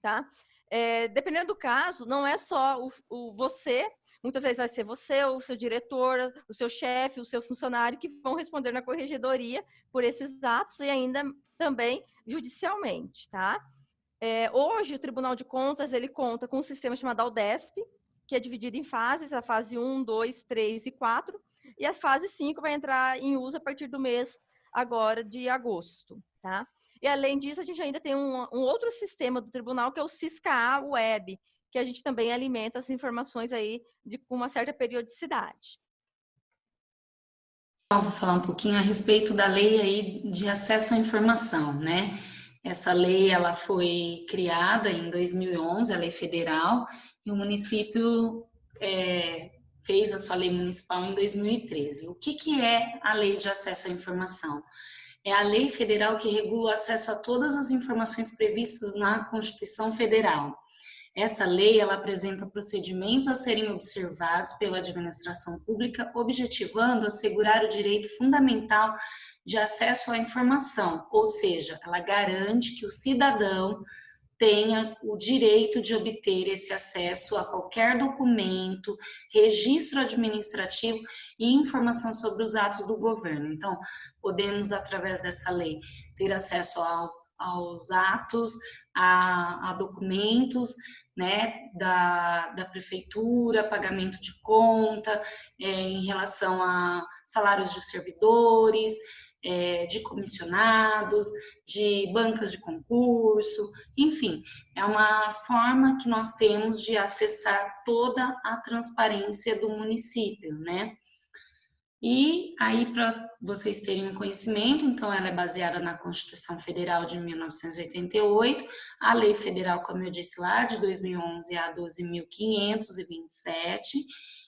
tá? Dependendo do caso, não é só você, muitas vezes vai ser você, o seu diretor, o seu chefe, o seu funcionário que vão responder na corregedoria por esses atos e ainda também judicialmente, tá? Hoje, o Tribunal de Contas, ele conta com um sistema chamado Aldesp, que é dividido em fases, a fase 1, 2, 3 e 4, e a fase 5 vai entrar em uso a partir do mês agora de agosto, tá? E, além disso, a gente ainda tem um outro sistema do tribunal, que é o Cisca Web, que a gente também alimenta as informações aí com uma certa periodicidade. Eu vou falar um pouquinho a respeito da lei aí de acesso à informação, né? Essa lei, ela foi criada em 2011, a lei federal, e o município fez a sua lei municipal em 2013. O que é a lei de acesso à informação? É a lei federal que regula o acesso a todas as informações previstas na Constituição Federal. Essa lei, ela apresenta procedimentos a serem observados pela administração pública, objetivando assegurar o direito fundamental de acesso à informação, ou seja, ela garante que o cidadão tenha o direito de obter esse acesso a qualquer documento, registro administrativo e informação sobre os atos do governo. Então, podemos, através dessa lei, ter acesso aos atos, a documentos, né, da prefeitura, pagamento de conta, em relação a salários de servidores, de comissionados, de bancas de concurso, enfim, é uma forma que nós temos de acessar toda a transparência do município, né? E aí, para vocês terem um conhecimento, então ela é baseada na Constituição Federal de 1988, a Lei Federal, como eu disse lá, de 2011 a 12.527,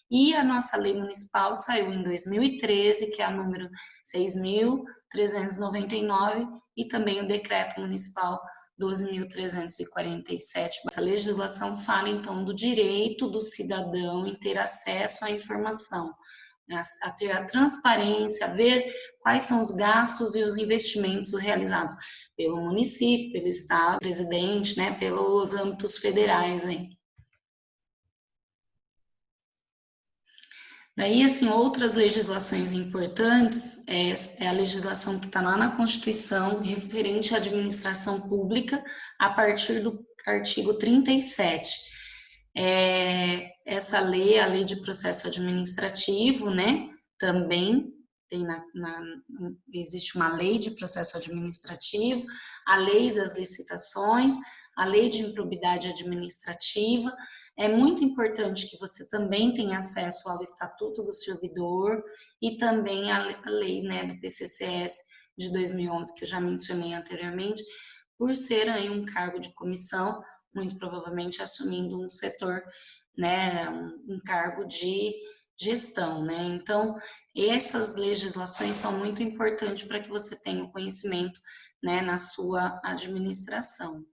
e a nossa Lei Municipal saiu em 2013, que é a número 6.399, e também o Decreto Municipal 12.347. Essa legislação fala, então, do direito do cidadão em ter acesso à informação, a ter a transparência, a ver quais são os gastos e os investimentos realizados pelo município, pelo estado, presidente, né, pelos âmbitos federais aí. Daí, assim, outras legislações importantes é a legislação que está lá na Constituição referente à administração pública a partir do artigo 37. Essa lei, a lei de processo administrativo, né, também tem existe uma lei de processo administrativo, a lei das licitações, a lei de improbidade administrativa. É muito importante que você também tenha acesso ao Estatuto do Servidor e também a lei, né, do PCCS de 2011, que eu já mencionei anteriormente, por ser aí um cargo de comissão, muito provavelmente assumindo um setor, né, um cargo de gestão, né? Então, essas legislações são muito importantes para que você tenha o conhecimento, né, na sua administração.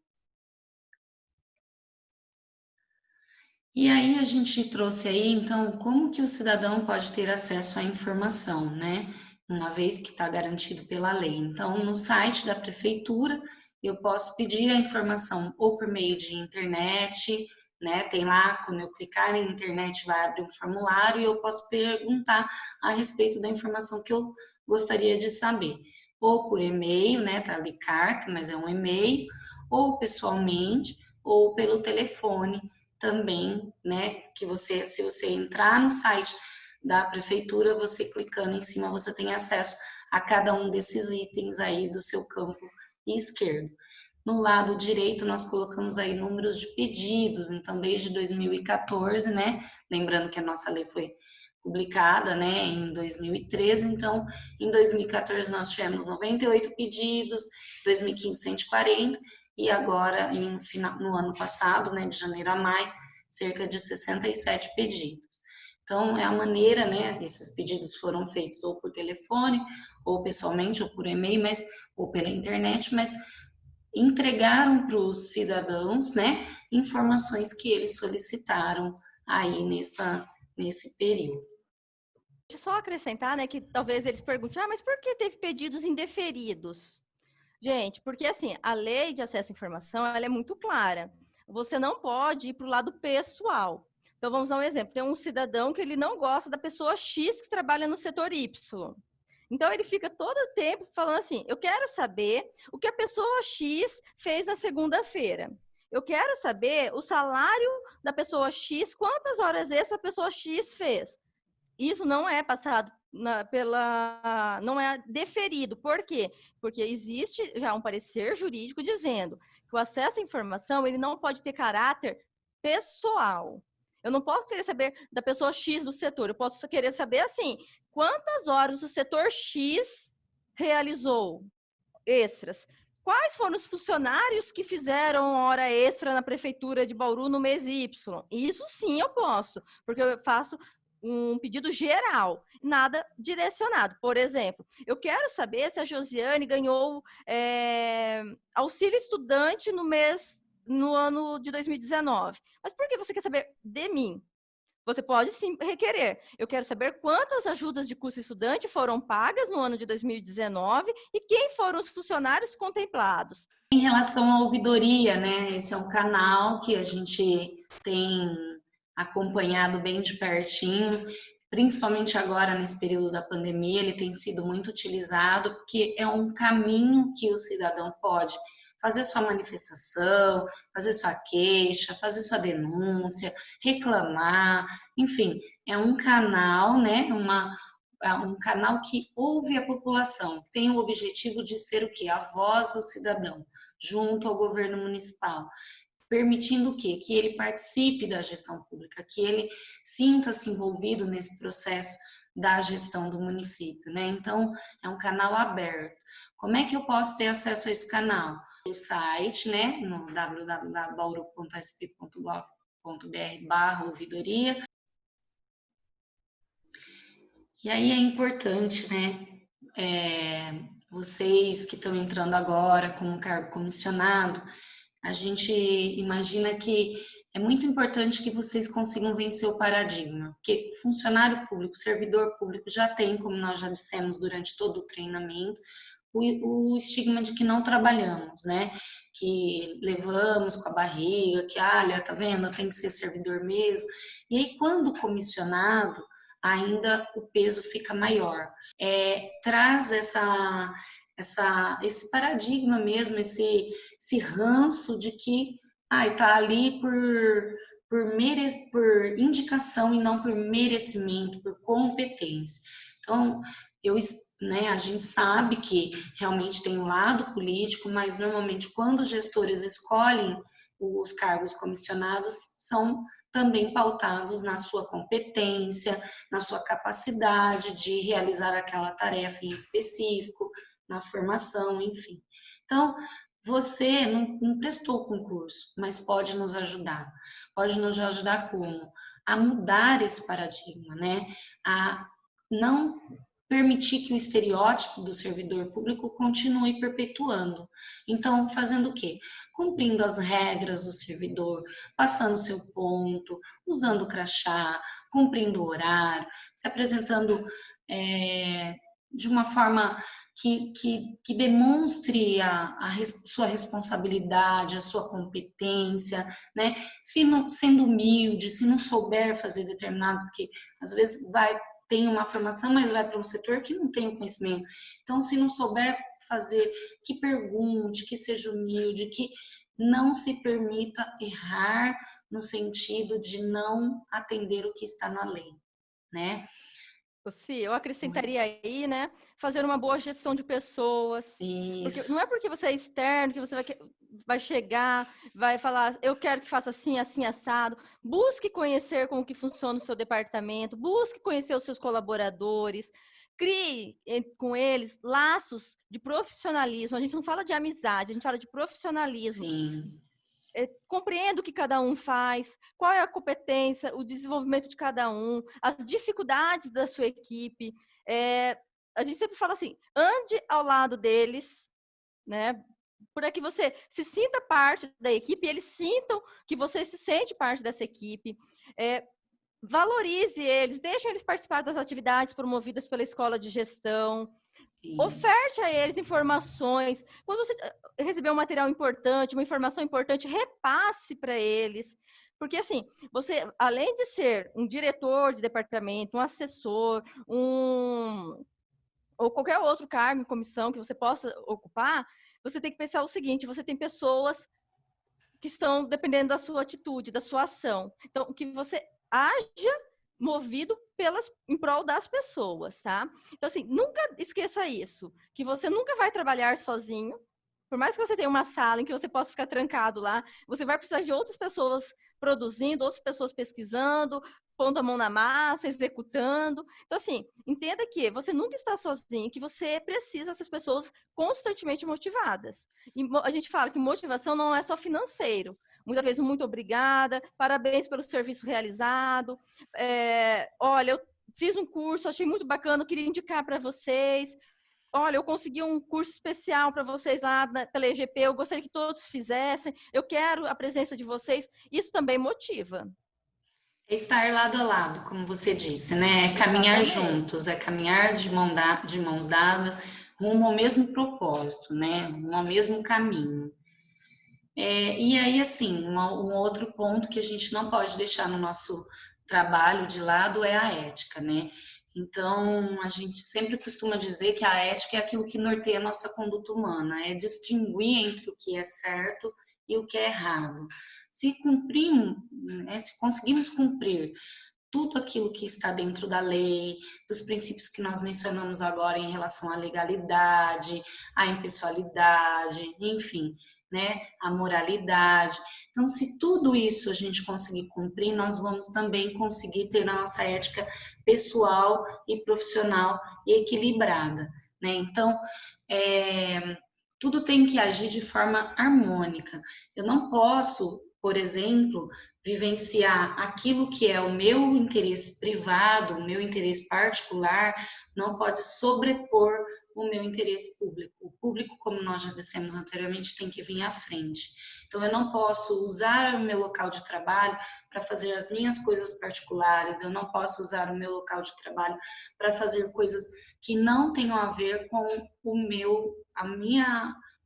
E aí a gente trouxe aí, então, como que o cidadão pode ter acesso à informação, né? Uma vez que está garantido pela lei. Então, no site da prefeitura, eu posso pedir a informação ou por meio de internet, né? Tem lá, quando eu clicar na internet, vai abrir um formulário e eu posso perguntar a respeito da informação que eu gostaria de saber. Ou por e-mail, né? Tá ali carta, mas é um e-mail, ou pessoalmente, ou pelo telefone também, né? Que você, se você entrar no site da prefeitura, você clicando em cima, você tem acesso a cada um desses itens aí do seu campo esquerdo. No lado direito, nós colocamos aí números de pedidos, então desde 2014, né? Lembrando que a nossa lei foi publicada, né, em 2013, então em 2014 nós tivemos 98 pedidos, 2015 140 e agora no ano passado, né, de janeiro a maio, cerca de 67 pedidos. Então é a maneira, né, esses pedidos foram feitos ou por telefone, ou pessoalmente, ou por e-mail, ou pela internet, mas entregaram para os cidadãos, né, informações que eles solicitaram aí nesse período. Só acrescentar, né, que talvez eles perguntem, mas por que teve pedidos indeferidos? Gente, porque assim, a lei de acesso à informação, ela é muito clara. Você não pode ir para o lado pessoal. Então, vamos dar um exemplo. Tem um cidadão que ele não gosta da pessoa X que trabalha no setor Y. Então, ele fica todo o tempo falando assim, eu quero saber o que a pessoa X fez na segunda-feira. Eu quero saber o salário da pessoa X, quantas horas essa pessoa X fez. Isso não é passado não é deferido. Por quê? Porque existe já um parecer jurídico dizendo que o acesso à informação ele não pode ter caráter pessoal. Eu não posso querer saber da pessoa X do setor. Eu posso querer saber, assim, quantas horas o setor X realizou extras. Quais foram os funcionários que fizeram hora extra na prefeitura de Bauru no mês Y? Isso sim eu posso, porque eu faço um pedido geral, nada direcionado. Por exemplo, eu quero saber se a Josiane ganhou auxílio estudante no ano de 2019. Mas por que você quer saber de mim? Você pode sim requerer. Eu quero saber quantas ajudas de custo estudante foram pagas no ano de 2019 e quem foram os funcionários contemplados. Em relação à ouvidoria, né? Esse é um canal que a gente tem acompanhado bem de pertinho, principalmente agora nesse período da pandemia, ele tem sido muito utilizado porque é um caminho que o cidadão pode fazer sua manifestação, fazer sua queixa, fazer sua denúncia, reclamar, enfim, é um canal, né? Um canal que ouve a população, que tem o objetivo de ser o quê? A voz do cidadão, junto ao governo municipal, permitindo o quê? Que ele participe da gestão pública, que ele sinta-se envolvido nesse processo da gestão do município, né? Então, é um canal aberto. Como é que eu posso ter acesso a esse canal? O site, né, no www.bauru.sp.gov.br/ouvidoria. E aí é importante, né, vocês que estão entrando agora com um cargo comissionado, a gente imagina que é muito importante que vocês consigam vencer o paradigma, porque funcionário público, servidor público já tem, como nós já dissemos durante todo o treinamento, o estigma de que não trabalhamos, né? Que levamos com a barriga, que, olha, tá vendo, tem que ser servidor mesmo. E aí, quando comissionado, ainda o peso fica maior. Traz esse paradigma mesmo, esse ranço de que tá ali por indicação e não por merecimento, por competência. Então, a gente sabe que realmente tem um lado político, mas normalmente quando os gestores escolhem os cargos comissionados, são também pautados na sua competência, na sua capacidade de realizar aquela tarefa em específico, na formação, enfim. Então, você não prestou o concurso, mas pode nos ajudar. Pode nos ajudar como? A mudar esse paradigma, né? A não permitir que o estereótipo do servidor público continue perpetuando. Então, fazendo o quê? Cumprindo as regras do servidor, passando seu ponto, usando o crachá, cumprindo o horário, se apresentando de uma forma que demonstre sua responsabilidade, a sua competência, né? Se não, sendo humilde, se não souber fazer determinado, porque às vezes tem uma formação, mas vai para um setor que não tem o conhecimento. Então, se não souber fazer, que pergunte, que seja humilde, que não se permita errar no sentido de não atender o que está na lei, né? Eu acrescentaria aí, né, fazer uma boa gestão de pessoas. Isso. Porque não é porque você é externo que você vai chegar, vai falar, eu quero que faça assim, assim, assado. Busque conhecer como que funciona o seu departamento, busque conhecer os seus colaboradores, crie com eles laços de profissionalismo. A gente não fala de amizade, a gente fala de profissionalismo. Sim. Compreenda o que cada um faz, qual é a competência, o desenvolvimento de cada um, as dificuldades da sua equipe. A gente sempre fala assim, ande ao lado deles, né? Para que você se sinta parte da equipe, eles sintam que você se sente parte dessa equipe. Valorize eles, deixe eles participar das atividades promovidas pela escola de gestão. Isso. Oferte a eles informações. Quando você receber um material importante, uma informação importante, repasse para eles. Porque, assim, você, além de ser um diretor de departamento, um assessor, ou qualquer outro cargo em comissão que você possa ocupar, você tem que pensar o seguinte, você tem pessoas que estão dependendo da sua atitude, da sua ação. Então, que você haja movido em prol das pessoas, tá? Então, assim, nunca esqueça isso, que você nunca vai trabalhar sozinho, por mais que você tenha uma sala em que você possa ficar trancado lá, você vai precisar de outras pessoas produzindo, outras pessoas pesquisando, pondo a mão na massa, executando. Então, assim, entenda que você nunca está sozinho, que você precisa dessas pessoas constantemente motivadas. E a gente fala que motivação não é só financeiro. Muitas vezes, muito obrigada, parabéns pelo serviço realizado. Olha, eu fiz um curso, achei muito bacana, queria indicar para vocês. Olha, eu consegui um curso especial para vocês lá pela EGP, eu gostaria que todos fizessem, eu quero a presença de vocês. Isso também motiva. É estar lado a lado, como você disse, né? É caminhar Exatamente. juntos, é caminhar de mãos dadas, rumo ao mesmo propósito, né? Rumo ao mesmo caminho. E aí, assim, um outro ponto que a gente não pode deixar no nosso trabalho de lado é a ética, né? Então, a gente sempre costuma dizer que a ética é aquilo que norteia a nossa conduta humana, é distinguir entre o que é certo e o que é errado. Se cumprimos, né, se conseguimos cumprir tudo aquilo que está dentro da lei, dos princípios que nós mencionamos agora em relação à legalidade, à impessoalidade, enfim, né, a moralidade. Então, se tudo isso a gente conseguir cumprir, nós vamos também conseguir ter a nossa ética pessoal e profissional equilibrada, né? Então, tudo tem que agir de forma harmônica. Eu não posso, por exemplo, vivenciar aquilo que é o meu interesse privado, o meu interesse particular, não pode sobrepor o meu interesse público. O público, como nós já dissemos anteriormente, tem que vir à frente. Então, eu não posso usar o meu local de trabalho para fazer as minhas coisas particulares, eu não posso usar o meu local de trabalho para fazer coisas que não tenham a ver com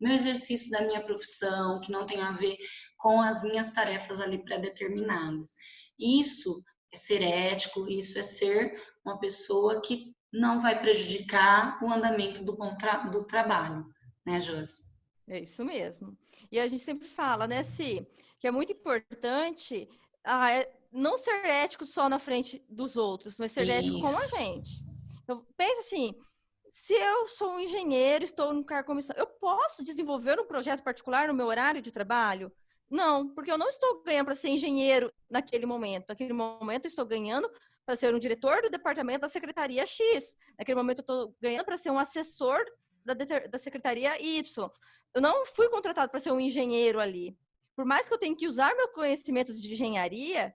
meu exercício da minha profissão, que não tenham a ver com as minhas tarefas ali pré-determinadas. Isso é ser ético, isso é ser uma pessoa que não vai prejudicar o andamento do trabalho, né, Josi? É isso mesmo. E a gente sempre fala, né, Si, que é muito importante não ser ético só na frente dos outros, mas ser ético com a Isso, gente. Então, pensa assim, se eu sou um engenheiro, estou no cargo de comissão, eu posso desenvolver um projeto particular no meu horário de trabalho? Não, porque eu não estou ganhando para ser engenheiro naquele momento. Naquele momento, eu estou ganhando para ser um diretor do departamento da Secretaria X. Naquele momento, eu estou ganhando para ser um assessor da Secretaria Y. Eu não fui contratado para ser um engenheiro ali. Por mais que eu tenha que usar meu conhecimento de engenharia,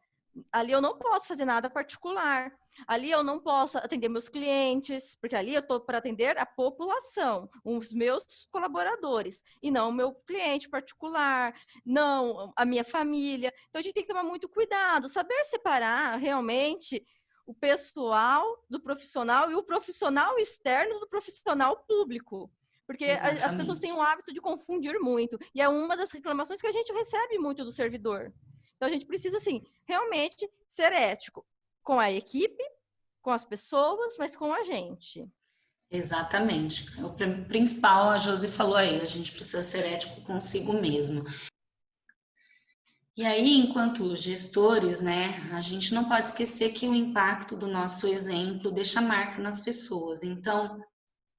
ali eu não posso fazer nada particular. Ali eu não posso atender meus clientes, porque ali eu estou para atender a população, os meus colaboradores, e não o meu cliente particular, não a minha família. Então a gente tem que tomar muito cuidado, saber separar realmente o pessoal do profissional e o profissional externo do profissional público. Porque as pessoas têm exatamente. o hábito de confundir muito. E é uma das reclamações que a gente recebe muito do servidor. Então a gente precisa, assim, realmente ser ético com a equipe, com as pessoas, mas com a gente. Exatamente. O principal, a Josi falou aí, a gente precisa ser ético consigo mesmo. E aí, enquanto gestores, né, a gente não pode esquecer que o impacto do nosso exemplo deixa marca nas pessoas. Então,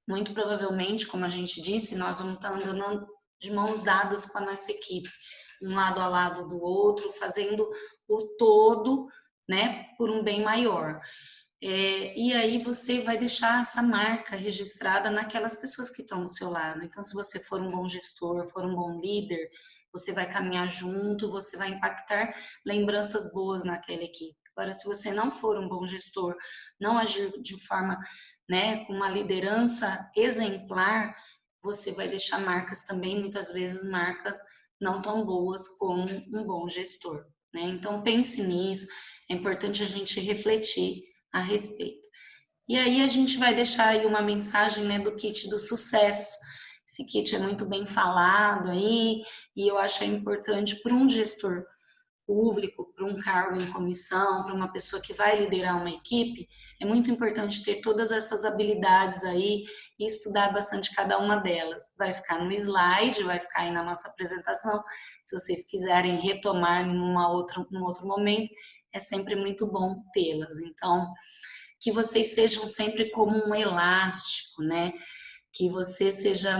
muito provavelmente, como a gente disse, nós vamos estar andando de mãos dadas com a nossa equipe, um lado a lado do outro, fazendo o todo, né, por um bem maior. E aí você vai deixar essa marca registrada naquelas pessoas que estão do seu lado. Então, se você for um bom gestor, for um bom líder, você vai caminhar junto, você vai impactar lembranças boas naquela equipe. Agora, se você não for um bom gestor, não agir de forma, né, com uma liderança exemplar, você vai deixar marcas também, muitas vezes marcas não tão boas como um bom gestor, né? Então, pense nisso. É importante a gente refletir a respeito. E aí a gente vai deixar aí uma mensagem, né, do kit do sucesso. Esse kit é muito bem falado aí, e eu acho importante para um gestor público, para um cargo em comissão, para uma pessoa que vai liderar uma equipe, é muito importante ter todas essas habilidades aí e estudar bastante cada uma delas. Vai ficar no slide, vai ficar aí na nossa apresentação. Se vocês quiserem retomar num outro momento, é sempre muito bom tê-las. Então, que vocês sejam sempre como um elástico, né? Que você seja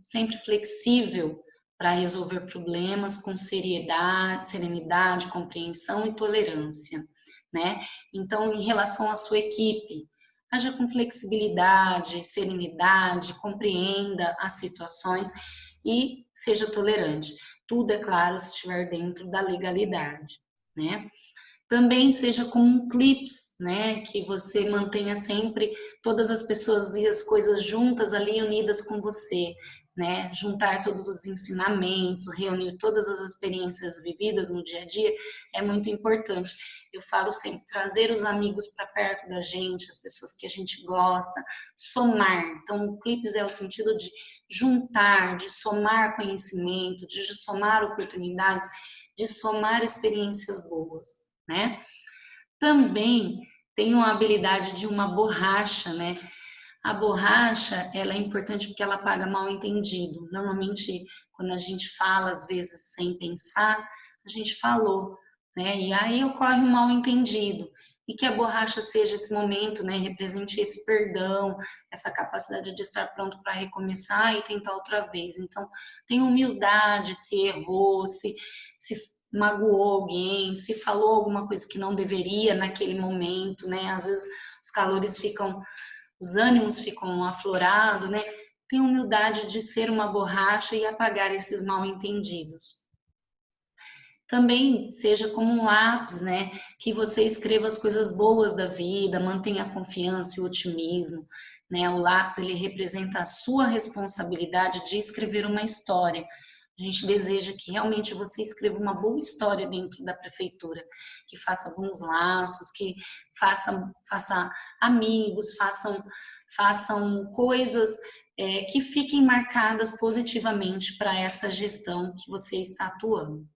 sempre flexível para resolver problemas com seriedade, serenidade, compreensão e tolerância, né? Então, em relação à sua equipe, haja com flexibilidade, serenidade, compreenda as situações e seja tolerante. Tudo, é claro, se estiver dentro da legalidade, né? Também seja como um clips, né? Que você mantenha sempre todas as pessoas e as coisas juntas ali, unidas com você, né? Juntar todos os ensinamentos, reunir todas as experiências vividas no dia a dia é muito importante. Eu falo sempre, trazer os amigos para perto da gente, as pessoas que a gente gosta, somar. Então, o clips é o sentido de juntar, de somar conhecimento, de somar oportunidades, de somar experiências boas, né? Também tenho a habilidade de uma borracha, né? A borracha, ela é importante porque ela apaga mal entendido. Normalmente, quando a gente fala, às vezes, sem pensar, a gente falou, né? E aí ocorre um mal entendido. E que a borracha seja esse momento, né? Represente esse perdão, essa capacidade de estar pronto para recomeçar e tentar outra vez. Então, tenha humildade, se errou, se magoou alguém, se falou alguma coisa que não deveria naquele momento, né? Às vezes os calores ficam, os ânimos ficam aflorados, né? Tem humildade de ser uma borracha e apagar esses mal-entendidos. Também seja como um lápis, né? Que você escreva as coisas boas da vida, mantenha a confiança e o otimismo, né? O lápis, ele representa a sua responsabilidade de escrever uma história. A gente deseja que realmente você escreva uma boa história dentro da prefeitura, que faça bons laços, que faça amigos, façam coisas que fiquem marcadas positivamente para essa gestão que você está atuando.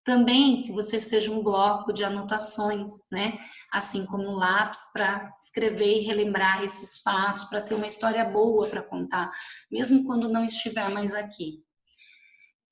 Também que você seja um bloco de anotações, né? Assim como um lápis para escrever e relembrar esses fatos, para ter uma história boa para contar, mesmo quando não estiver mais aqui.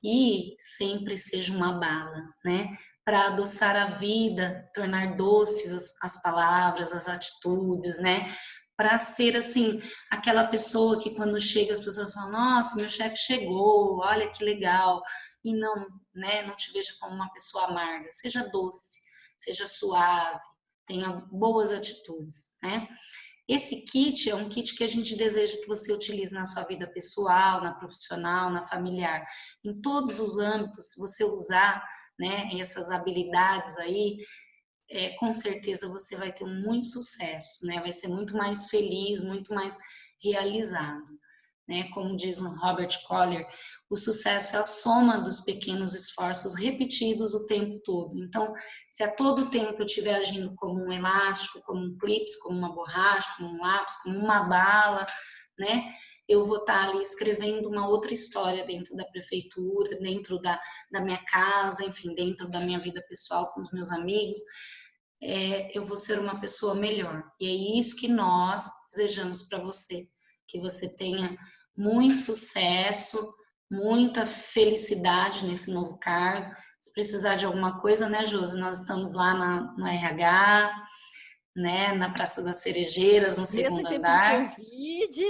E sempre seja uma bala, né? Para adoçar a vida, tornar doces as palavras, as atitudes, né? Para ser assim, aquela pessoa que quando chega as pessoas falam: "Nossa, meu chefe chegou, olha que legal". E não, né, não te veja como uma pessoa amarga, seja doce, seja suave, tenha boas atitudes, né? Esse kit é um kit que a gente deseja que você utilize na sua vida pessoal, na profissional, na familiar. Em todos os âmbitos, se você usar, né, essas habilidades aí, com certeza você vai ter muito sucesso, né? Vai ser muito mais feliz, muito mais realizado. Né? Como diz o Robert Collier, o sucesso é a soma dos pequenos esforços repetidos o tempo todo. Então, se a todo tempo eu estiver agindo como um elástico, como um clips, como uma borracha, como um lápis, como uma bala, né? Eu vou estar ali escrevendo uma outra história dentro da prefeitura, dentro da minha casa, enfim, dentro da minha vida pessoal com os meus amigos. Eu vou ser uma pessoa melhor. E é isso que nós desejamos para você, que você tenha muito sucesso, muita felicidade nesse novo cargo. Se precisar de alguma coisa, né, Josi? Nós estamos lá no RH, né, na Praça das Cerejeiras, no Mesmo em segundo tempo de andar. Covid,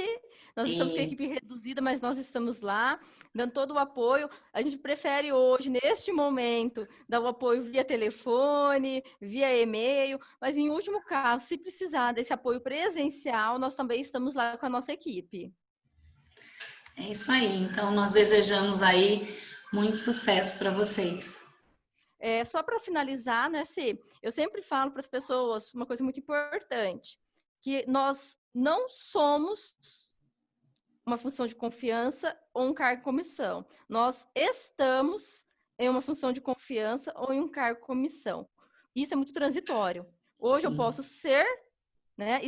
nós estamos com a E equipe reduzida, mas nós estamos lá, dando todo o apoio. A gente prefere hoje, neste momento, dar o apoio via telefone, via e-mail, mas em último caso, se precisar desse apoio presencial, nós também estamos lá com a nossa equipe. é isso aí. Então, nós desejamos aí muito sucesso para vocês. Só para finalizar, né, Cê, eu sempre falo para as pessoas uma coisa muito importante, que nós não somos uma função de confiança ou um cargo comissão. Nós estamos em uma função de confiança ou em um cargo comissão. Isso é muito transitório. Hoje eu Sim. posso ser, né,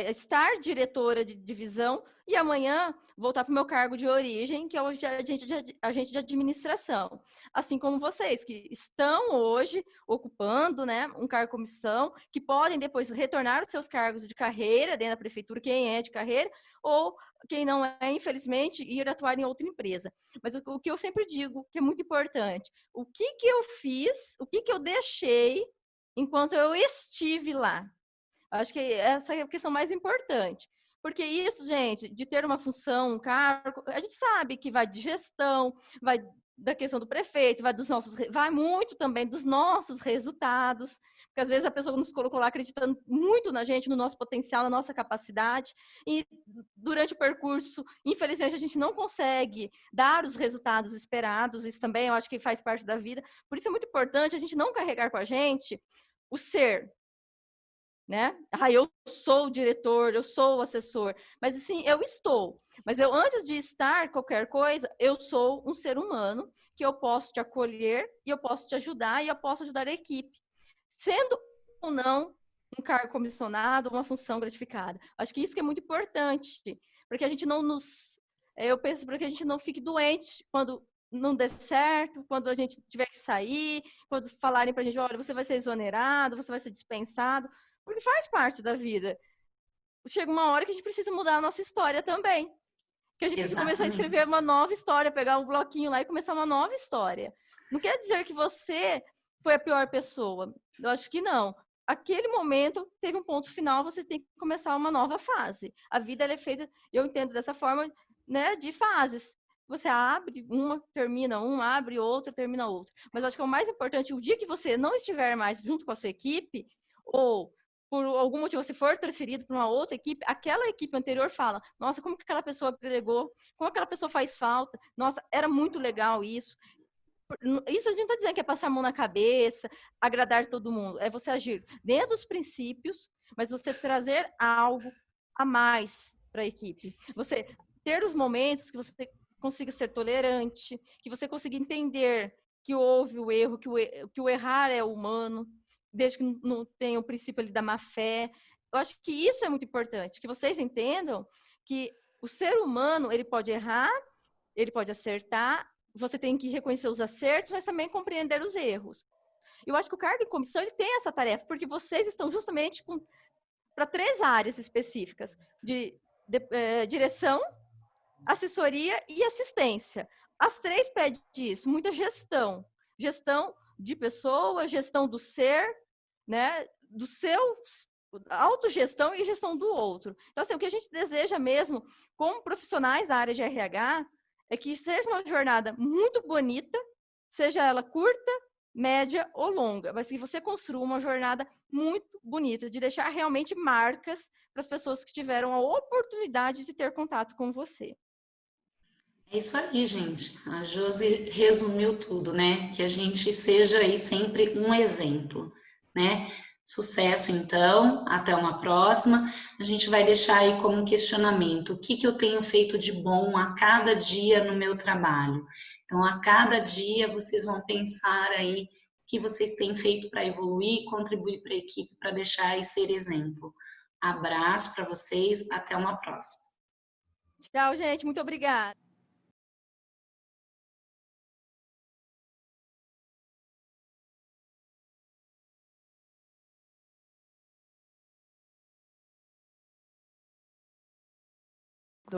estar diretora de divisão e amanhã voltar para o meu cargo de origem, que é o agente de administração. Assim como vocês, que estão hoje ocupando, né, um cargo comissão, que podem depois retornar aos seus cargos de carreira dentro da prefeitura, quem é de carreira, ou quem não é, infelizmente, ir atuar em outra empresa. Mas o que eu sempre digo, que é muito importante, o que eu fiz, o que eu deixei enquanto eu estive lá. Acho que essa é a questão mais importante. Porque isso, gente, de ter uma função, um cargo, a gente sabe que vai de gestão, vai da questão do prefeito, vai muito também dos nossos resultados, porque às vezes a pessoa nos colocou lá acreditando muito na gente, no nosso potencial, na nossa capacidade, e durante o percurso, infelizmente, a gente não consegue dar os resultados esperados, isso também eu acho que faz parte da vida, por isso é muito importante a gente não carregar com a gente o ser, né? Eu sou o diretor, eu sou o assessor, mas assim, eu estou. Mas eu, antes de estar qualquer coisa, eu sou um ser humano que eu posso te acolher e eu posso te ajudar e eu posso ajudar a equipe, sendo ou não um cargo comissionado, uma função gratificada. Acho que isso que é muito importante, porque a gente não eu penso para que a gente não fique doente quando não der certo, quando a gente tiver que sair, quando falarem para a gente, olha, você vai ser exonerado, você vai ser dispensado, porque faz parte da vida. Chega uma hora que a gente precisa mudar a nossa história também. Que a gente precisa começar a escrever uma nova história, pegar um bloquinho lá e começar uma nova história. Não quer dizer que você foi a pior pessoa. Eu acho que não. Aquele momento teve um ponto final, você tem que começar uma nova fase. A vida ela é feita, eu entendo dessa forma, né, de fases. Você abre uma, termina uma, abre outra, termina outra. Mas eu acho que é o mais importante, o dia que você não estiver mais junto com a sua equipe, ou por algum motivo você for transferido para uma outra equipe, aquela equipe anterior fala, nossa, como que aquela pessoa agregou, como aquela pessoa faz falta, nossa, era muito legal isso. Isso a gente não está dizendo que é passar a mão na cabeça, agradar todo mundo, é você agir dentro dos princípios, mas você trazer algo a mais para a equipe. Você ter os momentos que você consiga ser tolerante, que você consiga entender que houve o erro, que o errar é humano, desde que não tenha o princípio ali da má fé. Eu acho que isso é muito importante, que vocês entendam que o ser humano, ele pode errar, ele pode acertar, você tem que reconhecer os acertos, mas também compreender os erros. Eu acho que o cargo em comissão, ele tem essa tarefa, porque vocês estão justamente para 3 áreas específicas, de direção, assessoria e assistência. As 3 pedem isso, muita gestão. Gestão de pessoas, gestão do ser, né, do seu autogestão e gestão do outro. Então, assim, o que a gente deseja mesmo, como profissionais da área de RH, é que seja uma jornada muito bonita, seja ela curta, média ou longa, mas que você construa uma jornada muito bonita, de deixar realmente marcas para as pessoas que tiveram a oportunidade de ter contato com você. É isso aí, gente. A Josi resumiu tudo, né? Que a gente seja aí sempre um exemplo, né? Sucesso, então. Até uma próxima. A gente vai deixar aí como questionamento: o que que eu tenho feito de bom a cada dia no meu trabalho? Então, a cada dia vocês vão pensar aí o que vocês têm feito para evoluir, contribuir para a equipe, para deixar e ser exemplo. Abraço para vocês. Até uma próxima. Tchau, gente. Muito obrigada.